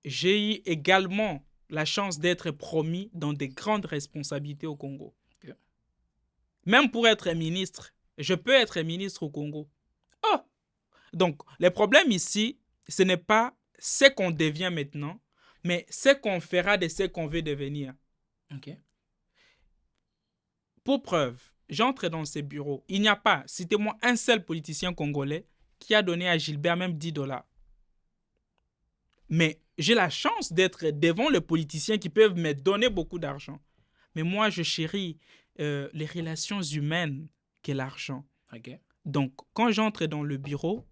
j'ai eu également la chance d'être promis dans des grandes responsabilités au Congo. Même pour être ministre, je peux être ministre au Congo. Donc, le problème ici, ce n'est pas ce qu'on devient maintenant, mais ce qu'on fera de ce qu'on veut devenir. Pour preuve, j'entre dans ces bureaux. Il n'y a pas, citez-moi un seul politicien congolais qui a donné à Gilbert même $10. Mais j'ai la chance d'être devant les politiciens qui peuvent me donner beaucoup d'argent. Mais moi, je chéris les relations humaines que l'argent. Donc, quand j'entre dans le bureau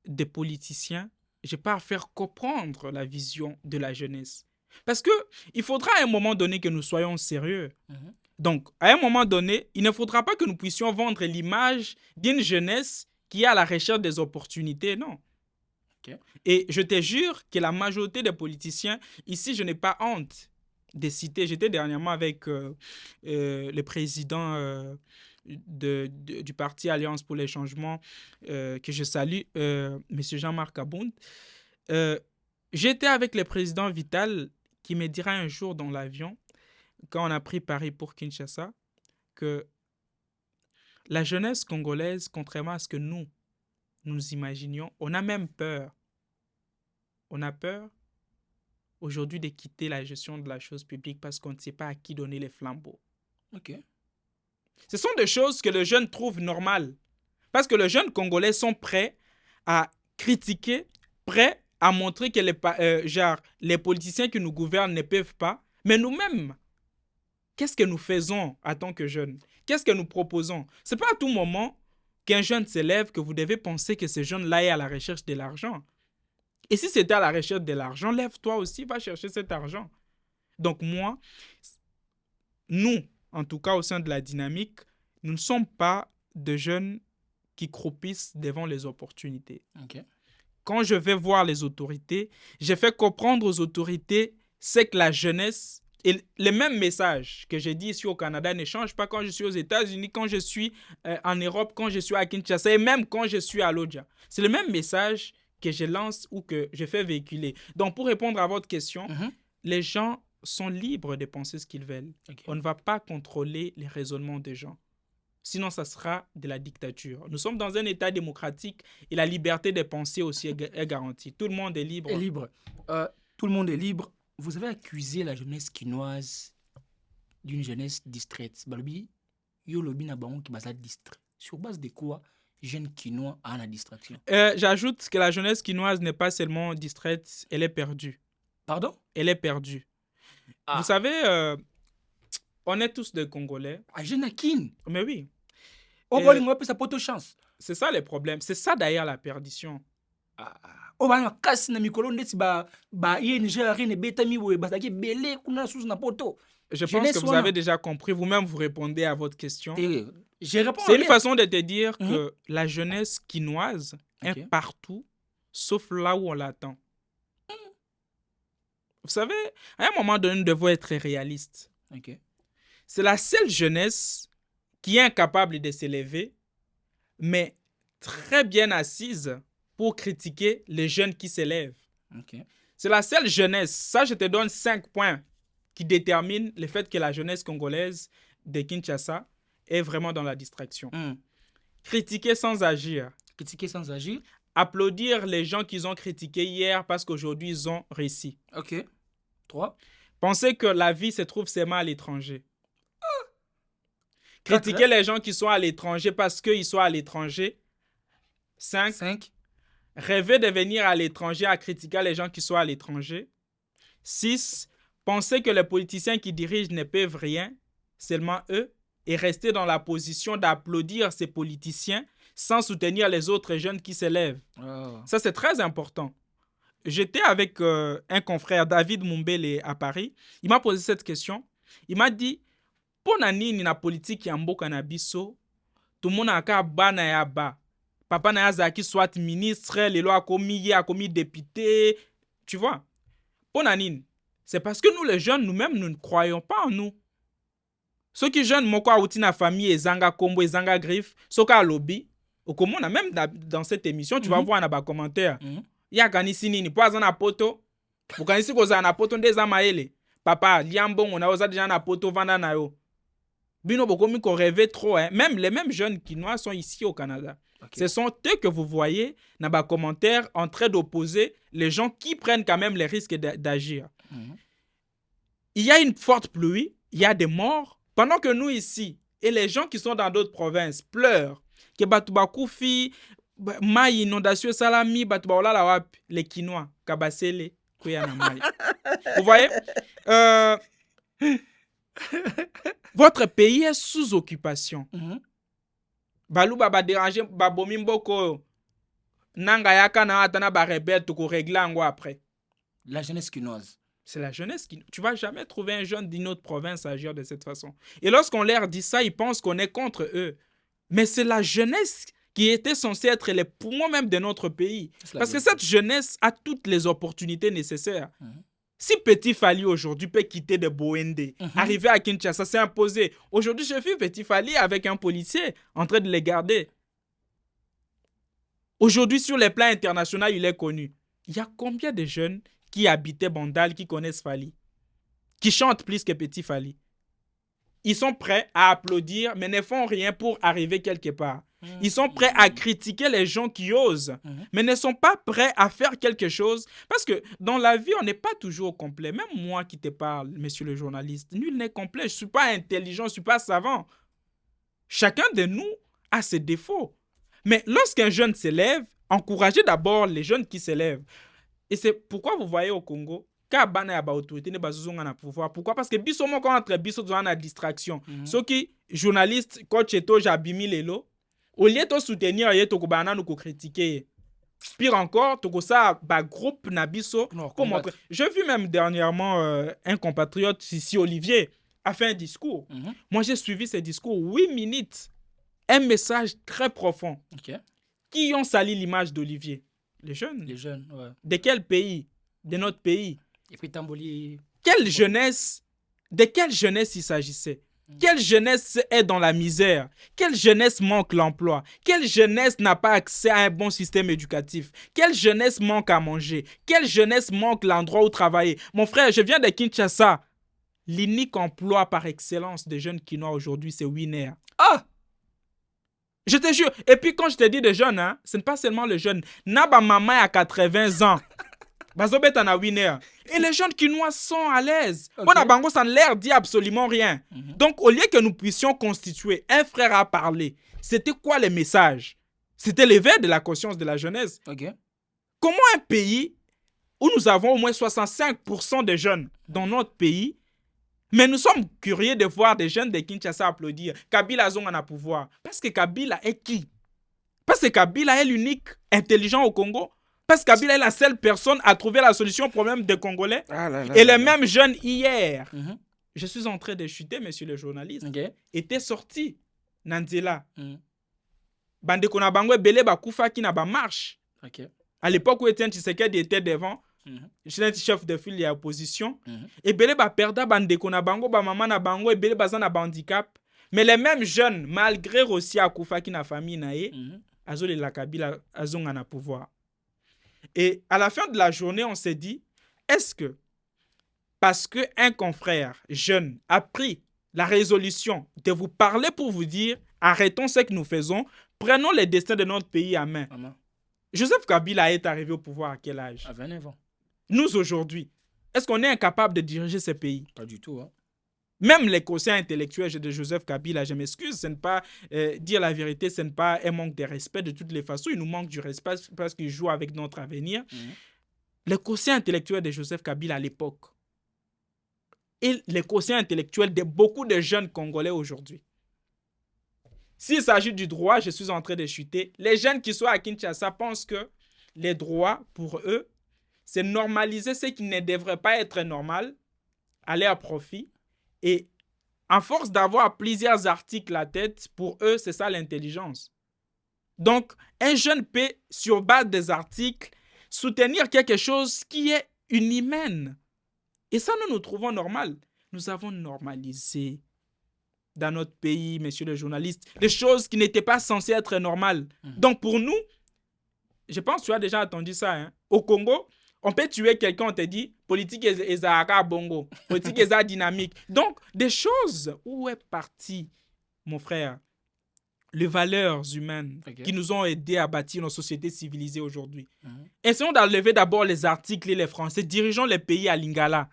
des politiciens, je n'ai pas à faire comprendre la vision de la jeunesse. Parce qu'il faudra à un moment donné que nous soyons sérieux. Donc, à un moment donné, il ne faudra pas que nous puissions vendre l'image d'une jeunesse qui est à la recherche des opportunités, non. Et je te jure que la majorité des politiciens, ici, je n'ai pas honte de citer. J'étais dernièrement avec le président du parti Alliance pour les changements, que je salue, M. Jean-Marc Abound. J'étais avec le président Vital qui me dira un jour dans l'avion, quand on a pris Paris pour Kinshasa, que la jeunesse congolaise, contrairement à ce que nous imaginions, on a même peur. On a peur aujourd'hui de quitter la gestion de la chose publique parce qu'on ne sait pas à qui donner les flambeaux. Ce sont des choses que les jeunes trouvent normales. Parce que les jeunes Congolais sont prêts à critiquer, prêts à montrer que les politiciens qui nous gouvernent ne peuvent pas. Mais nous-mêmes, qu'est-ce que nous faisons en tant que jeunes? Qu'est-ce que nous proposons? Ce n'est pas à tout moment qu'un jeune s'élève que vous devez penser que ce jeune-là est à la recherche de l'argent. Et si c'était à la recherche de l'argent, lève-toi aussi, va chercher cet argent. Donc nous, en tout cas au sein de la dynamique, nous ne sommes pas de jeunes qui croupissent devant les opportunités. Ok. Quand je vais voir les autorités, je fais comprendre aux autorités ce que la jeunesse... Et les mêmes messages que j'ai dit ici au Canada ne changent pas quand je suis aux États-Unis, quand je suis en Europe, quand je suis à Kinshasa et même quand je suis à Lodja. C'est le même message que je lance ou que je fais véhiculer. Donc, pour répondre à votre question, les gens sont libres de penser ce qu'ils veulent. Okay. On ne va pas contrôler les raisonnements des gens. Sinon, ça sera de la dictature. Nous sommes dans un État démocratique et la liberté de penser aussi est garantie. Tout le monde est libre. Est libre. Tout le monde est libre. Vous avez accusé la jeunesse quinoise d'une jeunesse distraite. Balobi, yo lobi na bango qui basa distrait. Sur base de quoi jeune quinois a la distraction? J'ajoute que la jeunesse quinoise n'est pas seulement distraite, elle est perdue. Pardon? Elle est perdue. Vous savez, on est tous des Congolais. Ah, jeune kin. Mais oui. On va lui sa poto chance. C'est ça le problème. C'est ça d'ailleurs la perdition. On va casser na mikolo ndeti ba ING ne betami we basaki belé kuna sous na poto. Je pense que vous avez déjà compris. Vous-même, vous répondez à votre question. C'est une façon de te dire que la jeunesse quinoise est partout, sauf là où on l'attend. Vous savez, à un moment donné, nous devons être réalistes. C'est la seule jeunesse qui est incapable de s'élever, mais très bien assise pour critiquer les jeunes qui s'élèvent. C'est la seule jeunesse. Ça, je te donne 5 points qui déterminent le fait que la jeunesse congolaise de Kinshasa est vraiment dans la distraction. Critiquer sans agir. Critiquer sans agir. Applaudir les gens qu'ils ont critiqués hier parce qu'aujourd'hui, ils ont réussi. 3. Penser que la vie se trouve seulement à l'étranger. Critiquer les gens qui sont à l'étranger parce qu'ils sont à l'étranger. 5. Rêver de venir à l'étranger à critiquer les gens qui sont à l'étranger. 6. Penser que les politiciens qui dirigent ne peuvent rien, seulement eux, et rester dans la position d'applaudir ces politiciens sans soutenir les autres jeunes qui s'élèvent. Ça, c'est très important. J'étais avec un confrère, David Mumbele, à Paris. Il m'a posé cette question. Il m'a dit, pona nini na politique ya mboka na biso, tout le monde a ka bana ya ba. Papa na yazaki soit ministre, lelo akomi député, tu vois. Pona nini? C'est parce que nous, les jeunes, nous-mêmes, nous ne croyons pas en nous. Ceux qui jeunes, moko auti na famille, ezanga kombo, ezanga griffe, soka lobby, au comment on a même dans cette émission, tu vas voir dans les commentaires. Ya kanisi nini, po azana poto, po kanisi koza na poto ndeza maele. Papa, liambon, on a oza déjà na poto vanda na yo. Bino bokomi ko rêve trop, hein. Même les mêmes jeunes quinois sont ici au Canada. Ce sont eux que vous voyez dans les commentaires en train d'opposer les gens qui prennent quand même les risques d'agir. Il y a une forte pluie, il y a des morts, pendant que nous ici, et les gens qui sont dans d'autres provinces pleurent, que Batouba Koufi, ma inondation salami, Batouba Olala Wap, les Quinois, Kabasele, Kuyana Mai. Vous voyez? Votre pays est sous occupation. Balou baba déranger babomi mboko nanga yaka na atana ba rebelle to ko régler ngo après. La jeunesse quinoise. C'est la jeunesse qui... Tu vas jamais trouver un jeune d'une autre province agir de cette façon. Et lorsqu'on leur dit ça, ils pensent qu'on est contre eux. Mais c'est la jeunesse qui était censée être les poumons même de notre pays. Parce que cette jeunesse a toutes les opportunités nécessaires. Si Petit Fally aujourd'hui peut quitter de Boende, arriver à Kinshasa, s'est imposé. Aujourd'hui, j'ai vu Petit Fally avec un policier en train de les garder. Aujourd'hui, sur les plans internationaux, il est connu. Il y a combien de jeunes qui habitaient Bandal, qui connaissent Fally, qui chantent plus que Petit Fally? Ils sont prêts à applaudir, mais ne font rien pour arriver quelque part. Ils sont prêts à critiquer les gens qui osent, mais ne sont pas prêts à faire quelque chose. Parce que dans la vie, on n'est pas toujours complet. Même moi qui te parle, monsieur le journaliste, nul n'est complet. Je ne suis pas intelligent, je ne suis pas savant. Chacun de nous a ses défauts. Mais lorsqu'un jeune s'élève, encouragez d'abord les jeunes qui s'élèvent. Et c'est pourquoi vous voyez au Congo, quand il y a autorité, il y a pouvoir. Pourquoi? Parce que biso moko entre biso dans la distraction. Ceux qui journalistes coach eto jabimi lelo, au lieu de soutenir et to kubana nous critiquer. Pire encore, tout ça, groupe Nabiso. J'ai vu même dernièrement un compatriote ici, Olivier, a fait un discours. Moi, j'ai suivi ce discours 8 minutes. Un message très profond. Qui ont sali l'image d'Olivier? Les jeunes. Les jeunes, ouais. De quel pays? De notre pays. Et puis Tamboli. Quelle jeunesse? De quelle jeunesse il s'agissait? Quelle jeunesse est dans la misère? Quelle jeunesse manque l'emploi? Quelle jeunesse n'a pas accès à un bon système éducatif? Quelle jeunesse manque à manger? Quelle jeunesse manque l'endroit où travailler? Mon frère, je viens de Kinshasa. L'unique emploi par excellence des jeunes Kinois aujourd'hui, c'est Winer. Ah! Je te jure. Et puis quand je te dis des jeunes, hein, ce n'est pas seulement les jeunes. Naba maman à 80 ans. Et les jeunes Kinois sont à l'aise. Bango, ça ne leur dit absolument rien. Donc, au lieu que nous puissions constituer un frère à parler, c'était quoi les messages? C'était l'éveil de la conscience de la jeunesse. Comment un pays où nous avons au moins 65% de jeunes dans notre pays, mais nous sommes curieux de voir des jeunes de Kinshasa applaudir Kabila Zonga na pouvoir? Parce que Kabila est qui? Parce que Kabila est l'unique intelligent au Congo. Parce que Kabila est la seule personne à trouver la solution au problème des Congolais. Et les mêmes jeunes hier, je suis en train de chuter, monsieur le journaliste, étaient sortis. Nanzela. Bande Konabango Bele Bakufa qui n'a pas marche. À l'époque où Etienne Tshisekedi était devant, je suis chef de file de l'opposition. Et Bele Baperda Bande Konabango, Maman Nabango et Bele Bazan a handicap. Mais les mêmes jeunes, malgré aussi Akufa qui n'a famille naé, Azole la Kabila Azonga na pouvoir. Et à la fin de la journée, on s'est dit, est-ce que parce qu'un confrère jeune a pris la résolution de vous parler pour vous dire, arrêtons ce que nous faisons, prenons les destins de notre pays en main. Joseph Kabila est arrivé au pouvoir à quel âge? À 29 ans. Nous aujourd'hui, est-ce qu'on est incapable de diriger ce pays? Pas du tout. Hein. Même les quotients intellectuels de Joseph Kabila, je m'excuse, ce n'est pas dire la vérité, ce n'est pas un manque de respect de toutes les façons. Il nous manque du respect parce qu'il joue avec notre avenir. Les quotients intellectuels de Joseph Kabila à l'époque et les quotients intellectuels de beaucoup de jeunes Congolais aujourd'hui. S'il s'agit du droit, je suis en train de chuter. Les jeunes qui sont à Kinshasa pensent que les droits, pour eux, c'est normaliser ce qui ne devrait pas être normal, aller à profit. Et en force d'avoir plusieurs articles à tête, pour eux, c'est ça l'intelligence. Donc, un jeune peut, sur base des articles, soutenir quelque chose qui est inhumaine. Et ça, nous trouvons normal. Nous avons normalisé dans notre pays, monsieur le journaliste, des choses qui n'étaient pas censées être normales. Donc, pour nous, je pense que tu as déjà entendu ça, hein? Au Congo, on peut tuer quelqu'un, on te dit, politique est à bongo, politique est à dynamique. Donc, des choses, où est parti, mon frère, les valeurs humaines qui nous ont aidés à bâtir nos sociétés civilisées aujourd'hui. Essayons d'enlever d'abord les articles et les Français, dirigeons les pays à Lingala.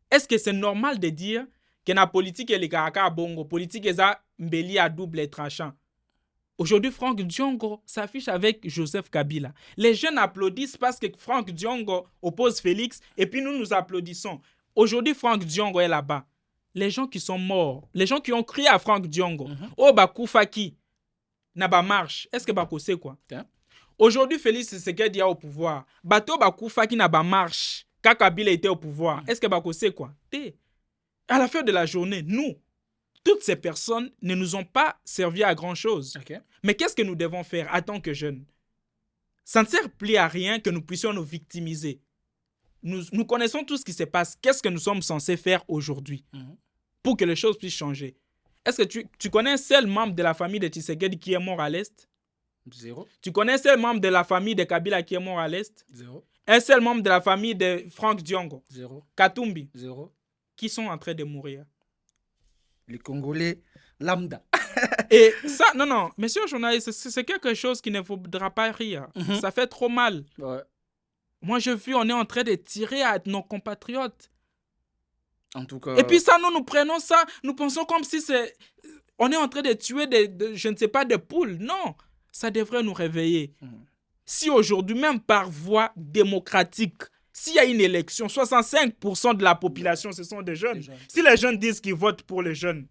Est-ce que c'est normal de dire que la politique est les caracas bongo, politique est à mbeli à double et tranchant? Aujourd'hui, Franck Diongo s'affiche avec Joseph Kabila. Les jeunes applaudissent parce que Franck Diongo oppose Félix et puis nous applaudissons. Aujourd'hui, Franck Diongo est là-bas. Les gens qui sont morts, les gens qui ont crié à Franck Diongo, oh Bakoufaki, n'a pas marche. Est-ce que Bako sait quoi? Aujourd'hui, Félix Tshisekedi est au pouvoir. Bato Bakoufaki n'a pas marche. Quand Kabila était au pouvoir, est-ce que Bako sait quoi? À la fin de la journée, nous, toutes ces personnes ne nous ont pas servi à grand-chose. Mais qu'est-ce que nous devons faire en tant que jeunes? Ça ne sert plus à rien que nous puissions nous victimiser. Nous connaissons tout ce qui se passe. Qu'est-ce que nous sommes censés faire aujourd'hui pour que les choses puissent changer? Est-ce que tu connais un seul membre de la famille de Tshisekedi qui est mort à l'Est? Zéro. Tu connais un seul membre de la famille de Kabila qui est mort à l'Est? Zéro. Un seul membre de la famille de Franck Diongo? Zéro. Katumbi? Zéro. Qui sont en train de mourir? Les Congolais lambda. Et ça, non, monsieur le journaliste, c'est quelque chose qui ne faudra pas rire. Ça fait trop mal. Ouais. Moi, je vis, on est en train de tirer à nos compatriotes. En tout cas... Et puis ça, nous prenons ça, nous pensons comme si c'est... On est en train de tuer je ne sais pas, des poules. Non, ça devrait nous réveiller. Si aujourd'hui, même par voie démocratique, s'il y a une élection, 65% de la population, ce sont des jeunes. Si les jeunes disent qu'ils votent pour les jeunes,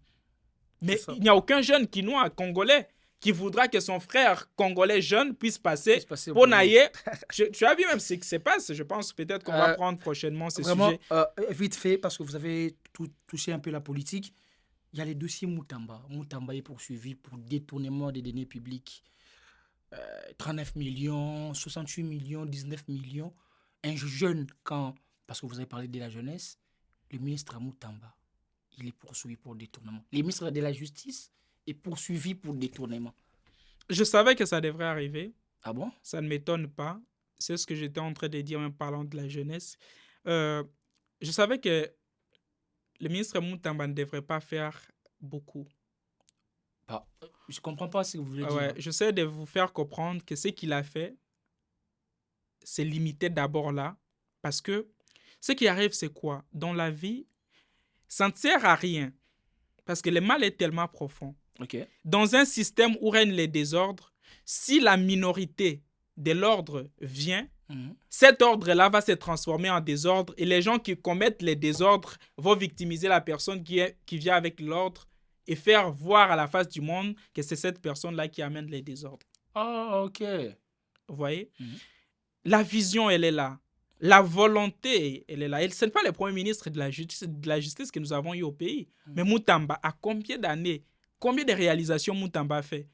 mais il n'y a aucun jeune congolais, qui voudra que son frère congolais jeune puisse passer pour naïe. Tu as vu même ce qui se passe. Je pense peut-être qu'on va prendre prochainement ces sujets. Vite fait, parce que vous avez touché un peu la politique, il y a les dossiers Moutamba. Moutamba est poursuivi pour détournement des deniers publics. 39 millions, 68 millions, 19 millions. Un jeune, parce que vous avez parlé de la jeunesse, le ministre Moutamba, il est poursuivi pour détournement. Le ministre de la Justice est poursuivi pour détournement. Je savais que ça devrait arriver. Ah bon? Ça ne m'étonne pas. C'est ce que j'étais en train de dire en parlant de la jeunesse. Je savais que le ministre Moutamba ne devrait pas faire beaucoup. Je ne comprends pas ce que vous voulez dire. J'essaie de vous faire comprendre que ce qu'il a fait, c'est limité d'abord là. Parce que ce qui arrive, c'est quoi? Dans la vie, ça ne sert à rien. Parce que le mal est tellement profond. Dans un système où règnent les désordres, si la minorité de l'ordre vient, cet ordre-là va se transformer en désordre et les gens qui commettent les désordres vont victimiser la personne qui vient avec l'ordre et faire voir à la face du monde que c'est cette personne-là qui amène les désordres. Ah, ok. Vous voyez? La vision, elle est là. La volonté, elle est là. Et ce n'est pas le premier ministre de la justice que nous avons eu au pays. Mais Moutamba, à combien d'années, combien de réalisations Moutamba a fait?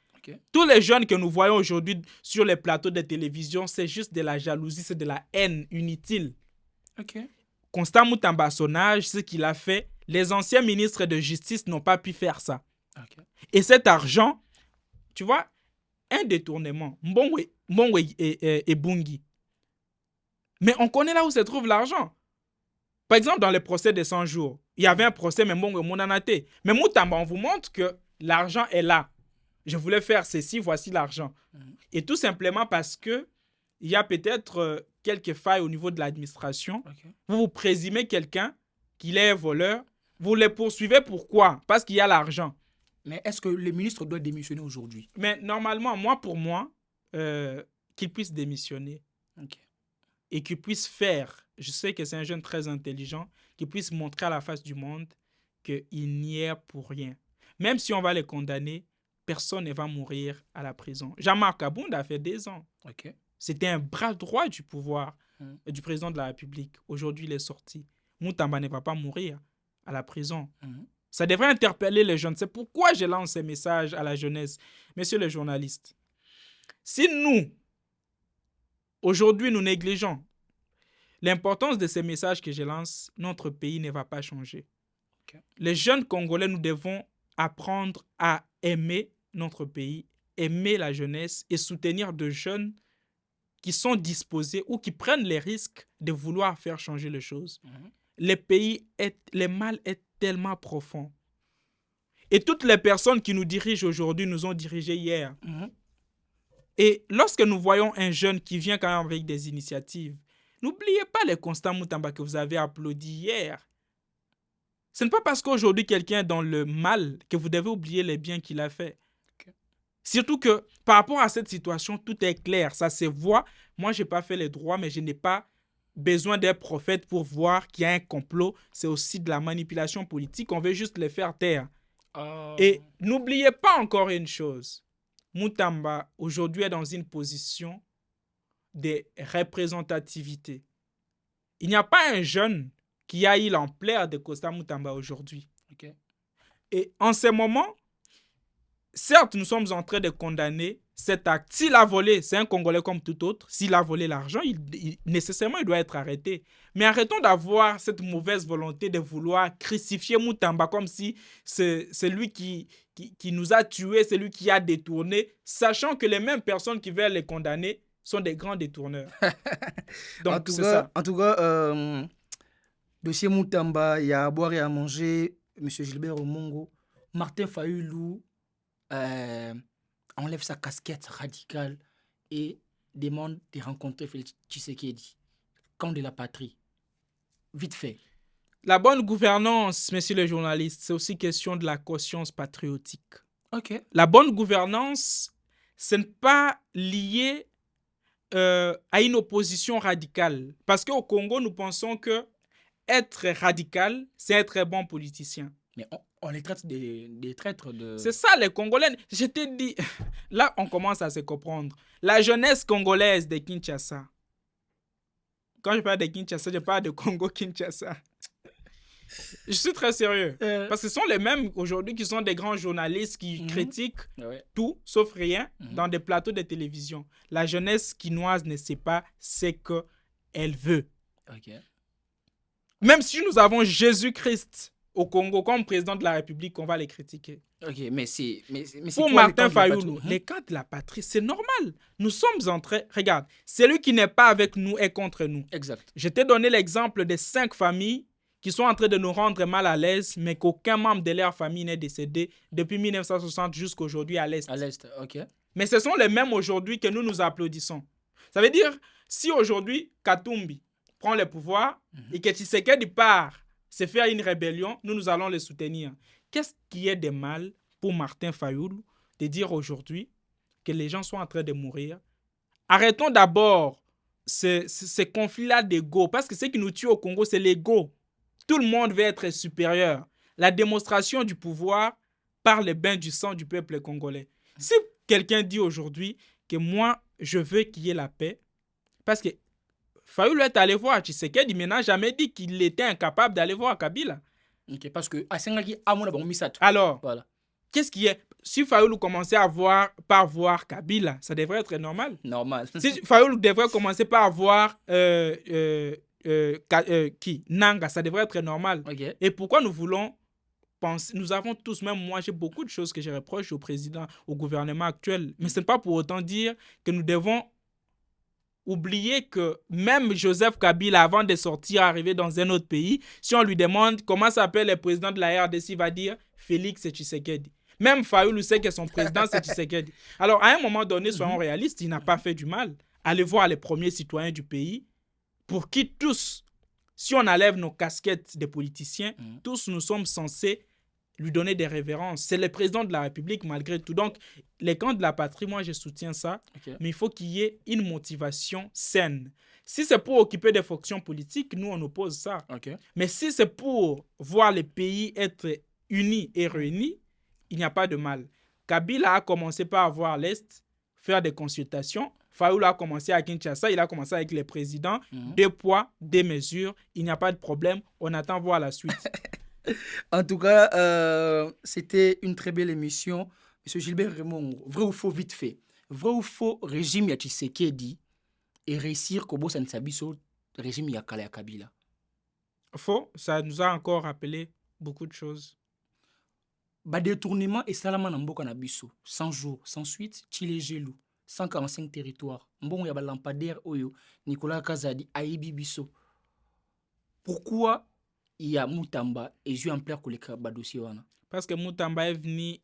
Tous les jeunes que nous voyons aujourd'hui sur les plateaux de télévision, c'est juste de la jalousie, c'est de la haine inutile. Constant Moutamba, à son âge, ce qu'il a fait, les anciens ministres de justice n'ont pas pu faire ça. Et cet argent, tu vois, un détournement, Mbongwe et Bungi. Mais on connaît là où se trouve l'argent. Par exemple, dans le procès des 100 jours, il y avait un procès, mais Mbongwe Monanate. Mais Moutamba, on vous montre que l'argent est là. Je voulais faire ceci, voici l'argent. Et tout simplement parce que il y a peut-être quelques failles au niveau de l'administration. Vous présumez quelqu'un qu'il est voleur. Vous le poursuivez pourquoi? Parce qu'il y a l'argent. Mais est-ce que le ministre doit démissionner aujourd'hui? Mais normalement, pour moi, qu'il puisse démissionner. Et qu'il puisse faire, je sais que c'est un jeune très intelligent, qu'il puisse montrer à la face du monde qu'il n'y est pour rien. Même si on va les condamner, personne ne va mourir à la prison. Jean-Marc Abounda a fait 2 ans. C'était un bras droit du pouvoir du président de la République. Aujourd'hui, il est sorti. Moutamba ne va pas mourir à la prison. Ça devrait interpeller les jeunes. C'est pourquoi je lance ces messages à la jeunesse. Messieurs les journalistes, si nous, aujourd'hui, nous négligeons l'importance de ces messages que je lance, notre pays ne va pas changer. Les jeunes Congolais, nous devons apprendre à aimer notre pays, aimer la jeunesse et soutenir de jeunes qui sont disposés ou qui prennent les risques de vouloir faire changer les choses. Le mal est tellement profond. Et toutes les personnes qui nous dirigent aujourd'hui nous ont dirigés hier. Et lorsque nous voyons un jeune qui vient quand même avec des initiatives, n'oubliez pas les Constant Moutamba que vous avez applaudi hier. Ce n'est pas parce qu'aujourd'hui quelqu'un est dans le mal que vous devez oublier les biens qu'il a fait. Surtout que par rapport à cette situation, tout est clair, ça se voit. Moi, je n'ai pas fait les droits, mais je n'ai pas besoin d'un prophète pour voir qu'il y a un complot. C'est aussi de la manipulation politique, on veut juste les faire taire. Et n'oubliez pas encore une chose. Moutamba, aujourd'hui, est dans une position de représentativité. Il n'y a pas un jeune qui a eu l'ampleur de Constant Moutamba aujourd'hui. Et en ce moment, certes, nous sommes en train de condamner cet acte. S'il a volé, c'est un Congolais comme tout autre. S'il a volé l'argent, nécessairement, il doit être arrêté. Mais arrêtons d'avoir cette mauvaise volonté de vouloir crucifier Moutamba comme si c'est lui qui nous a tués, c'est lui qui a détourné, sachant que les mêmes personnes qui veulent les condamner sont des grands détourneurs. Donc, en tout cas, dossier Moutamba, il y a à boire et à manger. M. Gilbert Omongo, Martin Fayulu enlève sa casquette radicale et demande de rencontrer Félix Tshisekedi, camp de la patrie. Vite fait. La bonne gouvernance, messieurs les journalistes, c'est aussi question de la conscience patriotique. Ok. La bonne gouvernance, ce n'est pas lié à une opposition radicale. Parce qu'au Congo, nous pensons que être radical, c'est être un bon politicien. Mais on les traite des traîtres de... C'est ça, les Congolais. Je t'ai dit, là, on commence à se comprendre. La jeunesse congolaise de Kinshasa. Quand je parle de Kinshasa, je parle de Congo-Kinshasa. Je suis très sérieux. Parce que ce sont les mêmes aujourd'hui qui sont des grands journalistes qui critiquent tout, sauf rien, dans des plateaux de télévision. La jeunesse quinoise ne sait pas ce qu'elle veut. Okay. Même si nous avons Jésus-Christ au Congo comme président de la République, on va les critiquer. Ok, mais c'est pour Martin Fayulu, les cas de la patrie, c'est normal. Nous sommes en train... Regarde, celui qui n'est pas avec nous est contre nous. Exact. Je t'ai donné l'exemple des 5 familles qui sont en train de nous rendre mal à l'aise, mais qu'aucun membre de leur famille n'est décédé depuis 1960 jusqu'à aujourd'hui à l'Est. À l'Est, ok. Mais ce sont les mêmes aujourd'hui que nous applaudissons. Ça veut dire, si aujourd'hui, Katumbi prend le pouvoir et que Tshisekedi part se faire une rébellion, nous allons le soutenir. Qu'est-ce qui est de mal pour Martin Fayulu de dire aujourd'hui que les gens sont en train de mourir? Arrêtons d'abord ce conflit-là d'ego, parce que ce qui nous tue au Congo, c'est l'ego. Tout le monde veut être supérieur. La démonstration du pouvoir par le bain du sang du peuple congolais. Si quelqu'un dit aujourd'hui que moi, je veux qu'il y ait la paix, parce que Fayulu est allé voir Tshisekedi, mais n'a jamais dit qu'il était incapable d'aller voir Kabila. Ok, parce que alors, voilà. Qu'est-ce qui est... Si Fayulu commençait par voir Kabila, ça devrait être normal. Normal. Si Fayulu devrait commencer par voir Nanga, ça devrait être normal. Okay. Et pourquoi nous voulons penser... Nous avons tous, même moi, j'ai beaucoup de choses que je reproche au président, au gouvernement actuel. Mais ce n'est pas pour autant dire que nous devons oublier que même Joseph Kabila, avant de sortir, arriver dans un autre pays, si on lui demande comment s'appelle le président de la RDC, il va dire Félix Tshisekedi. Même Fayulu sait que son président, c'est Tshisekedi. Alors, à un moment donné, soyons réalistes, il n'a pas fait du mal. Allez voir les premiers citoyens du pays pour qui tous, si on enlève nos casquettes de politiciens, tous nous sommes censés lui donner des révérences. C'est le président de la République malgré tout. Donc, les camps de la patrie, moi, je soutiens ça. Okay. Mais il faut qu'il y ait une motivation saine. Si c'est pour occuper des fonctions politiques, nous, on oppose ça. Okay. Mais si c'est pour voir les pays être unis et réunis, il n'y a pas de mal. Kabila a commencé par avoir l'Est, faire des consultations. Fayulu a commencé à Kinshasa, il a commencé avec les présidents. 2 poids, 2 mesures. Il n'y a pas de problème. On attend voir la suite. En tout cas, c'était une très belle émission. Monsieur Gilbert Raymond, vrai ou faux vite fait? Vrai ou faux régime ya Tshisekedi et réussir Kobo Sansabiso régime ya Kala ya Kabila? Faux, ça nous a encore rappelé beaucoup de choses. Ba détournement et salama na mboka na biso 100 jours sans suite Chile Gelou 145 territoires mbongo ya ba lampadaire oyo Nicolas Kazadi aibi biso. Pourquoi il y a Moutamba et je en plein koleka ba dossier wana? Parce que Moutamba est venu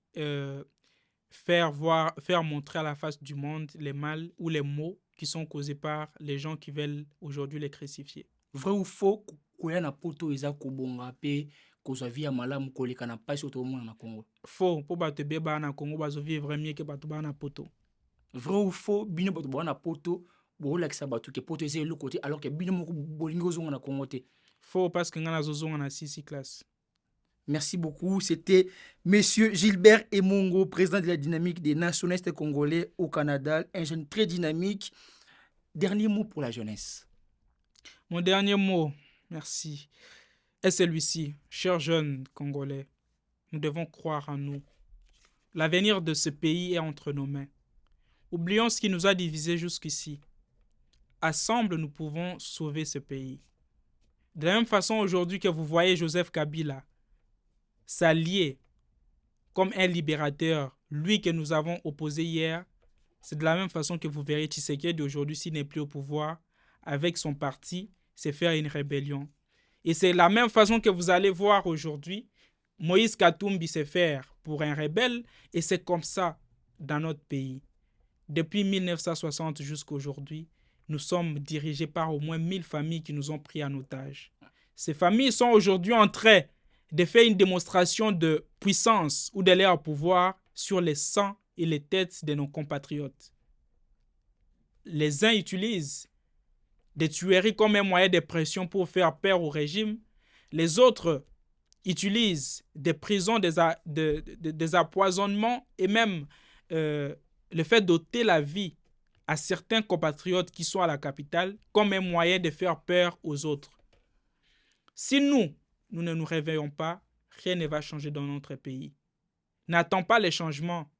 faire montrer à la face du monde les mal ou les maux qui sont causés par les gens qui veulent aujourd'hui les crucifier. Vrai ou faux koya na poto eza kobonga pe kozwa via malamu koleka na pasi oto mona na Congo? Faux, pour bato beba na Congo bazo vivre mieux que bato ba na poto. Vrai ou faux bino bato ba na poto bo lakisa bato ke poto eza le côté alors que bino moko bolingo zonga na Congo te? Faux, parce que ngana zozonga na 6 classes. Merci beaucoup. C'était Monsieur Gilbert Emongo, président de la dynamique des nationalistes congolais au Canada, un jeune très dynamique. Dernier mot pour la jeunesse. Mon dernier mot, merci, est celui-ci. Chers jeunes congolais, nous devons croire en nous. L'avenir de ce pays est entre nos mains. Oublions ce qui nous a divisés jusqu'ici. Ensemble, nous pouvons sauver ce pays. De la même façon aujourd'hui que vous voyez Joseph Kabila s'allier comme un libérateur, lui que nous avons opposé hier, c'est de la même façon que vous verrez Tshisekedi aujourd'hui, s'il n'est plus au pouvoir, avec son parti, c'est faire une rébellion. Et c'est la même façon que vous allez voir aujourd'hui Moïse Katumbi se faire pour un rebelle, et c'est comme ça dans notre pays. Depuis 1960 jusqu'à aujourd'hui, nous sommes dirigés par au moins 1000 familles qui nous ont pris en otage. Ces familles sont aujourd'hui en train de faire une démonstration de puissance ou de leur pouvoir sur les sangs et les têtes de nos compatriotes. Les uns utilisent des tueries comme un moyen de pression pour faire peur au régime. Les autres utilisent des prisons, des empoisonnements et même le fait d'ôter la vie à certains compatriotes qui sont à la capitale comme un moyen de faire peur aux autres. Si nous ne nous réveillons pas, rien ne va changer dans notre pays. N'attends pas les changements.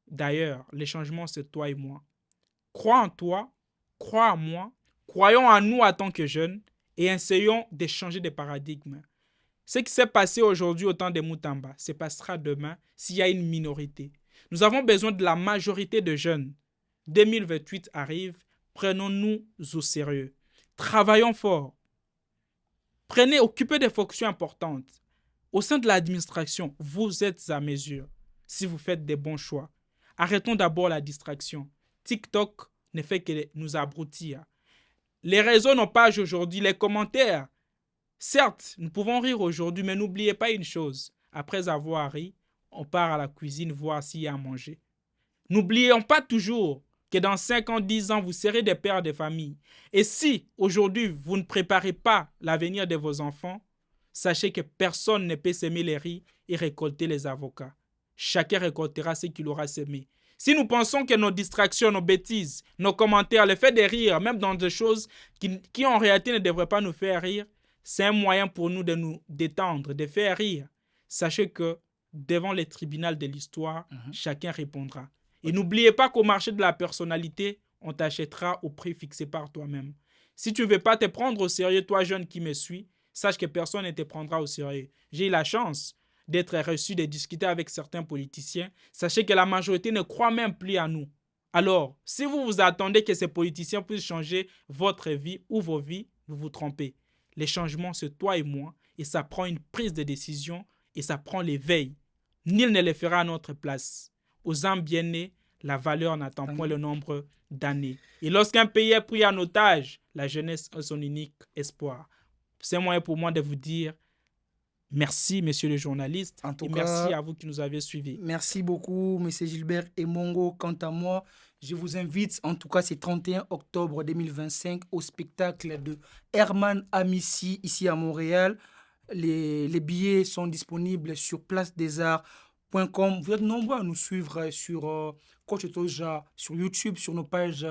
D'ailleurs, les changements, c'est toi et moi. Crois en toi, crois en moi, croyons en nous en tant que jeunes et essayons de changer de paradigme. Ce qui s'est passé aujourd'hui au temps des Moutamba se passera demain s'il y a une minorité. Nous avons besoin de la majorité de jeunes. 2028 arrive, prenons-nous au sérieux. Travaillons fort. Occupez des fonctions importantes. Au sein de l'administration, vous êtes à mesure si vous faites des bons choix. Arrêtons d'abord la distraction. TikTok ne fait que nous abrutir. Les réseaux n'ont pas aujourd'hui, les commentaires. Certes, nous pouvons rire aujourd'hui, mais n'oubliez pas une chose. Après avoir ri, on part à la cuisine voir s'il y a à manger. N'oublions pas toujours que dans 5 ans, 10 ans, vous serez des pères de famille. Et si aujourd'hui, vous ne préparez pas l'avenir de vos enfants, sachez que personne ne peut s'aimer les riz et récolter les avocats. Chacun récoltera ce qu'il aura semé. Si nous pensons que nos distractions, nos bêtises, nos commentaires, le fait de rire, même dans des choses qui en réalité ne devraient pas nous faire rire, c'est un moyen pour nous de nous détendre, de faire rire. Sachez que devant les tribunaux de l'histoire, chacun répondra. Et n'oubliez pas qu'au marché de la personnalité, on t'achètera au prix fixé par toi-même. Si tu ne veux pas te prendre au sérieux, toi jeune qui me suis, sache que personne ne te prendra au sérieux. J'ai eu la chance d'être reçu, de discuter avec certains politiciens. Sachez que la majorité ne croit même plus à nous. Alors, si vous vous attendez que ces politiciens puissent changer votre vie ou vos vies, vous vous trompez. Les changements, c'est toi et moi, et ça prend une prise de décision, et ça prend l'éveil. Nul ne le fera à notre place. Aux âmes bien nées, la valeur n'attend point le nombre d'années. Et lorsqu'un pays est pris en otage, la jeunesse est son unique espoir. C'est un moyen pour moi de vous dire merci, monsieur le journaliste, et merci à vous qui nous avez suivis. Merci beaucoup, monsieur Gilbert Emongo. Quant à moi, je vous invite, en tout cas, c'est 31 octobre 2025, au spectacle de Herman Amissi, ici à Montréal. Les billets sont disponibles sur placedesarts.com. Vous êtes nombreux à nous suivre sur Coach Toja, sur YouTube, sur nos pages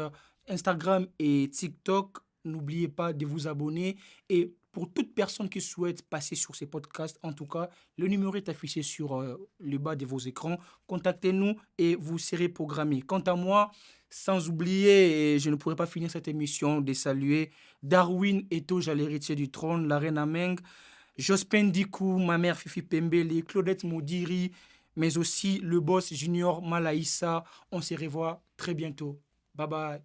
Instagram et TikTok. N'oubliez pas de vous abonner. Et pour toute personne qui souhaite passer sur ces podcasts, en tout cas, le numéro est affiché sur le bas de vos écrans. Contactez-nous et vous serez programmé. Quant à moi, sans oublier, et je ne pourrais pas finir cette émission, de saluer Darwin Etoja, l'héritier du trône, la reine Ameng, Jospin Dikou, ma mère Fifi Pembele, Claudette Modiri, mais aussi le boss Junior Malaïssa. On se revoit très bientôt. Bye bye.